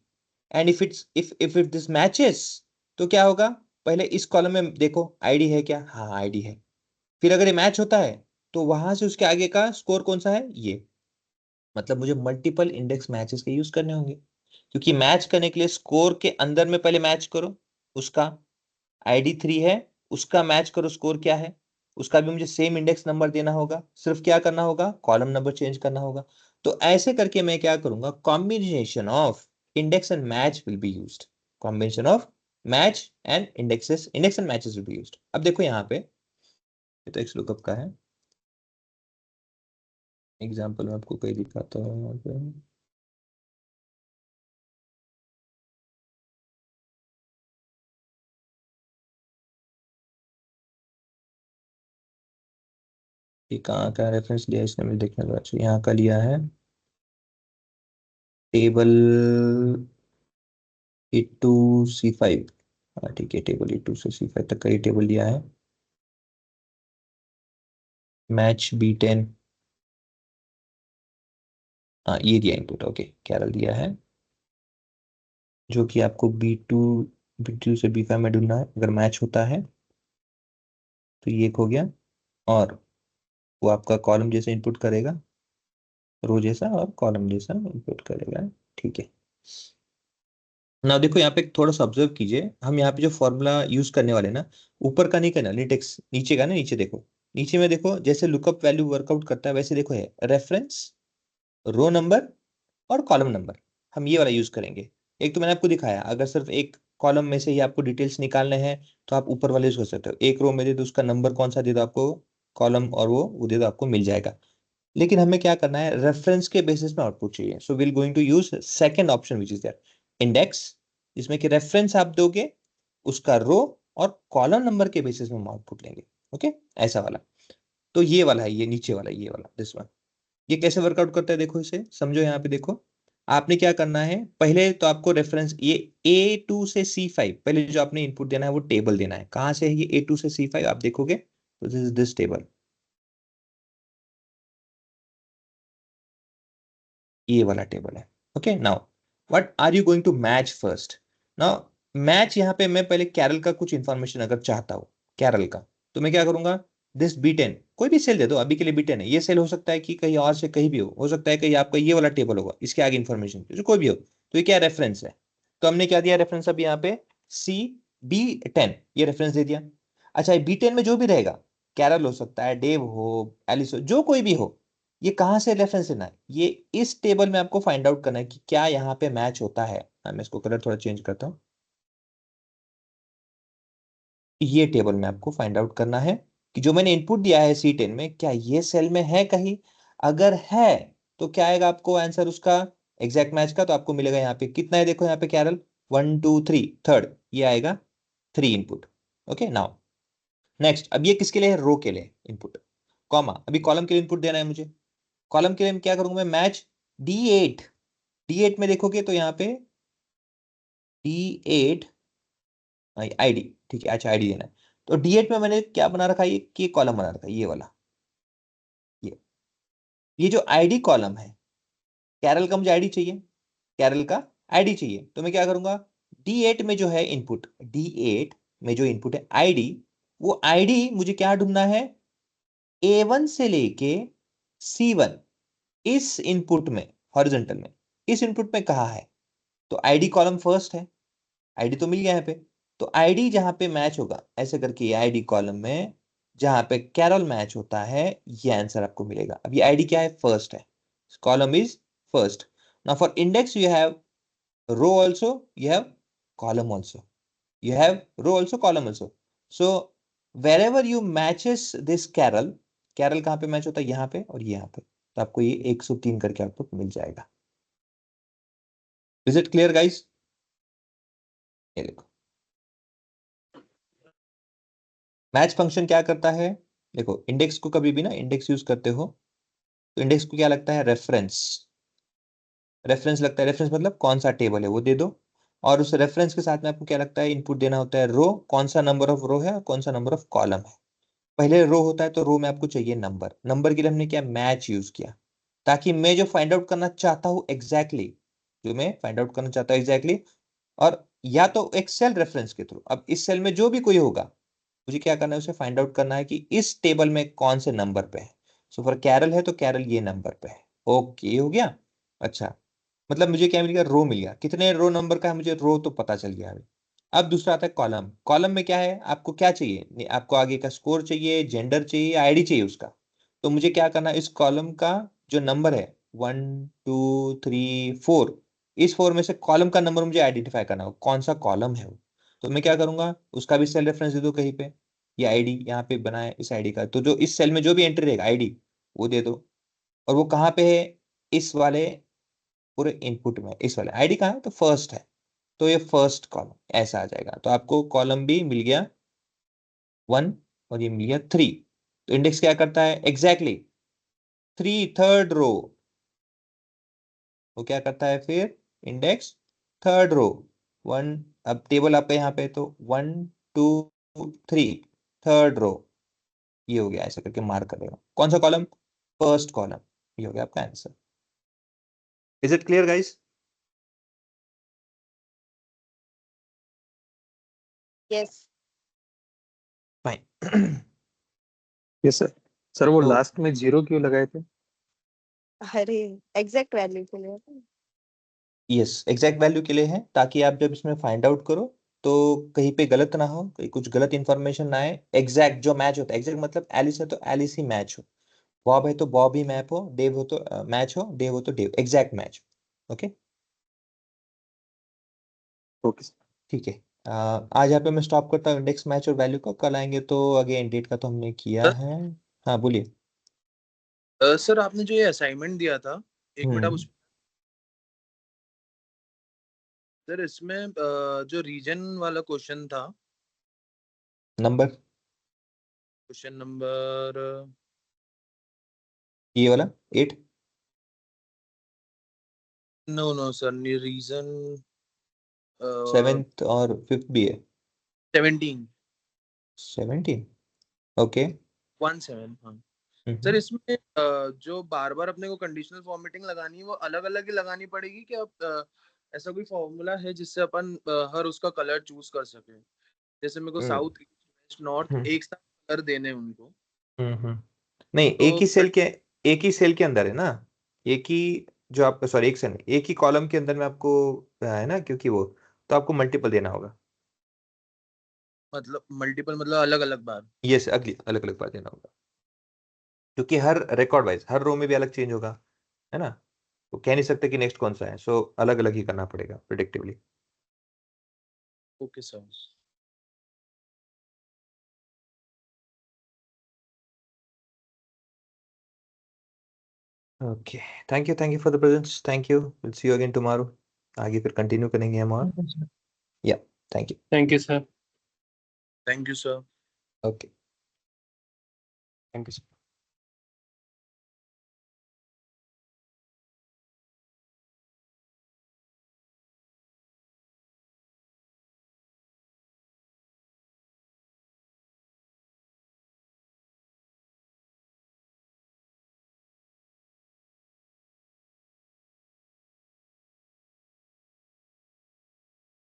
Speaker 1: and if this matches, तो क्या होगा, पहले इस कॉलम में देखो आईडी है क्या, हाँ आईडी है, फिर अगर ये मैच होता है तो वहां से उसके आगे का स्कोर कौन सा है, ये, मतलब मुझे मल्टीपल इंडेक्स मैचेस के यूज करने होंगे, क्योंकि मैच करने के लिए स्कोर के अंदर में पहले मैच करो, उसका ID 3 है, उसका मैच करो स्कोर क्या है, उसका भी मुझे सेम इंडेक्स नंबर देना होगा, सिर्फ क्या करना होगा, कॉलम नंबर चेंज करना होगा। तो ऐसे करके मैं क्या करूंगा, combination of index and match will be used, combination of match and indexes, index and matches will be used. अब देखो यहाँ पे, ये तो एक्स लुकअप का है, एग्जाम्पल में आपको कहीं दिखाता हूँ यहाँ पे। ये कहाँ का रेफरेंस लिया इसने, मुझे देखने दो, अच्छा यहाँ का लिया है, टेबल A2 C5, हाँ ठीक है, टेबल A2 से C5 तक का ये टेबल लिया है, मैच B10, हाँ ये दिया इनपुट, ओके कैरल दिया है, जो कि आपको B2 से B5 में ढूंढना है, अगर मैच होता है तो ये एक हो गया, और वो आपका कॉलम जैसा इनपुट करेगा, रो जैसा और कॉलम जैसा इनपुट करेगा, ठीक है। ना देखो यहाँ पे थोड़ा सा ऑब्जर्व कीजिए, हम यहाँ पे जो फॉर्मूला यूज करने वाले ना, ऊपर का नहीं करना, लिटेक्स नीचे का ना, नीचे देखो, नीचे में देखो जैसे लुकअप वैल्यू वर्कआउट करता है वैसे देखो है रेफरेंस, रो नंबर और कॉलम नंबर, हम ये वाला यूज करेंगे। एक तो मैंने आपको दिखाया, अगर सिर्फ एक कॉलम में से ही आपको डिटेल्स निकालने हैं तो आप ऊपर वाले यूज कर सकते हो, एक रो में दे दो उसका नंबर कौन सा दे दो आपको, कॉलम और वो दे दो, आपको मिल जाएगा। लेकिन हमें क्या करना है, रेफरेंस के बेसिस में आउटपुट चाहिए, so will going to use second option which is there, index, जिसमें कि रेफरेंस आप दोगे, उसका रो और कॉलम नंबर के बेसिस में हम आउटपुट लेंगे। ओके, ऐसा वाला, तो ये वाला है, ये नीचे वाला, ये वाला दिस वन, ये कैसे वर्कआउट करता है देखो, इसे समझो। यहाँ पे देखो, आपने क्या करना है, पहले तो आपको रेफरेंस ये A2 से C5, पहले जो आपने इनपुट देना है वो टेबल देना है, कहां से है ये A2 से C5, आप देखोगे तो दिस इज दिस टेबल, ये वाला टेबल है। Okay, now what are you going to match first, now match, यहाँ पे मैं पहले कैरल का कुछ इंफॉर्मेशन अगर चाहता हूँ, कैरल का, तो मैं क्या करूंगा, दिस B10, कोई भी सेल दे दो, अभी के लिए B10 है, ये सेल हो सकता है कि कहीं और से कहीं भी हो सकता है कहीं आपका ये वाला टेबल होगा, इसके आगे इंफॉर्मेशन जो कोई भी हो, तो ये क्या रेफरेंस है, तो हमने क्या दिया रेफरेंस, अब यहाँ पे CB10 ये रेफरेंस दे दिया। अच्छा, B10 में जो भी रहेगा, कैरल हो सकता है, डेव हो, एलिस हो, जो कोई भी हो, ये कहाँ से रेफरेंस लेना है, ये इस टेबल में आपको फाइंड आउट करना है कि क्या यहाँ पे मैच होता है। मैं इसको कलर थोड़ा चेंज करता हूँ, ये टेबल में आपको फाइंड आउट करना है कि जो मैंने इनपुट दिया है C10 में, क्या ये सेल में है कहीं, अगर है तो क्या आएगा आपको आंसर उसका एग्जैक्ट मैच का, तो आपको मिलेगा यहाँ पे कितना है, देखो यहाँ पे कैरल 1 2 3 थर्ड, ये आएगा 3 इनपुट। ओके नाउ नेक्स्ट, अब ये किसके लिए है, रो के लिए इनपुट, कॉमा अभी कॉलम के लिए इनपुट देना है मुझे। कॉलम के लिए मैं क्या करूंगा, मैं मैच D8, D8 में देखोगे तो यहाँ पे D8 आईडी, ठीक है, अच्छा आईडी देना है। तो D8 में मैंने क्या बना रखा है, ये कॉलम बना रखा है, ये वाला, ये जो आईडी कॉलम है, कैरल का मुझे आईडी चाहिए, कैरल का आईडी चाहिए, तो मैं क्या करूंगा, D8 में जो है इनपुट, D8 में जो इनपुट है आईडी, वो आईडी मुझे क्या ढूंढना है, A1 से लेके C1, इस इनपुट में, हॉरिजॉन्टल में, इस इनपुट में कहा है, तो आईडी कॉलम फर्स्ट है, आईडी तो मिल गया यहाँ पे, तो आईडी जहां पे मैच होगा ऐसे करके, ये आईडी कॉलम में जहां पे कैरल मैच होता है, ये आंसर आपको मिलेगा। अब ये आईडी क्या है, फर्स्ट है, column is first. Now for index you have row also, you have column also, you have row also column also, so wherever you matches this carol, carol कहाँ पे मैच होता है, यहाँ पे और यहाँ पे, तो आपको ये 103 करके आउटपुट मिल जाएगा। Is it clear guys? ये देखो मैच फंक्शन क्या करता है, देखो इंडेक्स को कभी भी ना इंडेक्स यूज करते हो तो इंडेक्स को क्या लगता है, रेफरेंस, रेफरेंस लगता है, रेफरेंस मतलब कौन सा टेबल है वो दे दो, और उस रेफरेंस के साथ में आपको क्या लगता है, इनपुट देना होता है रो, कौन सा नंबर ऑफ रो है और कौन सा नंबर ऑफ कॉलम है। पहले रो होता है तो रो में आपको चाहिए नंबर, नंबर के लिए हमने क्या मैच यूज किया, ताकि मैं जो फाइंड आउट करना चाहता हूं एग्जैक्टली, जो मैं फाइंड आउट करना चाहता हूं एग्जैक्टली, और या तो एक सेल रेफरेंस के थ्रू, अब इस सेल में जो भी कोई होगा मुझे क्या करना है, उसे फाइंड आउट करना है कि इस टेबल में कौन से नंबर पे है। सो फॉर कैरल है तो कैरल ये नंबर पे है, ओके हो गया। अच्छा मतलब मुझे क्या मिल गया, रो मिल गया, कितने रो नंबर का है मुझे रो तो पता चल गया अभी। अब दूसरा आता है कॉलम, कॉलम में क्या है, आपको क्या चाहिए, आपको आगे का स्कोर चाहिए, जेंडर चाहिए, आईडी चाहिए उसका, तो मुझे क्या करना है, इस कॉलम का जो नंबर है 1 2 3 4, इस 4 में से कॉलम का नंबर मुझे आइडेंटिफाई करना हो कौन सा कॉलम है वो, तो मैं क्या करूंगा, उसका भी सेल रेफरेंस दे दो कहीं पे, ये आईडी यहाँ पे बनाए इस आईडी का, तो जो इस सेल में जो भी एंट्री रहेगा आईडी वो दे दो, और वो कहाँ पे है, इस वाले पूरे इनपुट में, इस वाले आईडी कहाँ है तो फर्स्ट है, तो ये फर्स्ट कॉलम ऐसा आ जाएगा, तो आपको कॉलम भी मिल गया 1 और ये मिल गया 3। तो इंडेक्स क्या करता है एग्जैक्टली 3 थर्ड रो, वो क्या करता है फिर, इंडेक्स थर्ड रो 1, अब टेबल आपका यहाँ पे तो 1 2 3 थर्ड रो, ये हो गया, ऐसा करके मार्क कर देगा कौन सा कॉलम, फर्स्ट कॉलम, ये हो गया आपका answer. Is it clear guys?
Speaker 4: Yes.
Speaker 1: Fine.
Speaker 8: Yes sir. Sir वो
Speaker 1: तो
Speaker 8: लास्ट में 0 क्यों लगाए थे?
Speaker 4: अरे एग्जैक्ट वैल्यू के लिए।
Speaker 1: यस एग्जैक्ट वैल्यू के लिए है, ताकि आप जब इसमें फाइंड आउट करो तो कहीं पे गलत ना हो, कहीं कुछ गलत इंफॉर्मेशन ना आए, एग्जैक्ट जो मैच होता है, एग्जैक्ट मतलब एलिस है तो एलिस ही मैच हो, बॉब है तो बॉब ही मैप हो, डेव हो तो मैच हो, डेव हो तो Dave, exact match. Okay
Speaker 8: okay sir.
Speaker 1: ठीक है। आज यहाँ पे मैं स्टॉप करता हूँ इंडेक्स मैच और वैल्यू को, कल आएंगे तो अगेन डेट का तो हमने किया है। हाँ बोलिए।
Speaker 9: सर आपने जो ये असाइनमेंट दिया था, एक मिनट आप उस सर इसमें जो रीजन वाला क्वेश्चन था,
Speaker 1: नंबर
Speaker 9: क्वेश्चन नंबर
Speaker 1: ये वाला 8,
Speaker 9: no no sir, reason
Speaker 1: 7th और 5th भी है,
Speaker 9: 17
Speaker 1: 17। ओके
Speaker 9: 17, हाँ सर इसमें जो बार बार अपने को कंडीशनल फॉर्मेटिंग लगानी है वो अलग अलग ही लगानी पड़ेगी कि अब ऐसा कोई फॉर्मूला है जिससे अपन हर उसका कलर चूज कर सके, जैसे मेरे को साउथ ईस्ट नॉर्थ एक साथ कलर देने हैं उनको,
Speaker 1: नहीं
Speaker 9: तो
Speaker 1: एक ही सेल के अंदर है ना, एक ही, जो आपका सॉरी एक सेल नहीं, एक ही कॉलम के अंदर में आपको है ना, क्योंकि वो तो आपको मल्टीपल देना होगा,
Speaker 9: मतलब मल्टीपल मतलब अलग अलग बार।
Speaker 1: ये से अगली अलग अलग बार देना होगा, क्योंकि हर रिकॉर्ड वाइज हर रो में भी अलग चेंज होगा, है ना, तो कह नहीं सकते कि नेक्स्ट कौन सा है, सो अलग अलग ही करना पड़ेगा predictively.
Speaker 9: Okay sir.
Speaker 1: Okay, thank you for the presence, thank you, will see you again tomorrow. आगे फिर कंटिन्यू करेंगे हम और या thank you.
Speaker 10: Thank you sir.
Speaker 9: Thank you sir.
Speaker 1: Okay,
Speaker 10: thank you sir.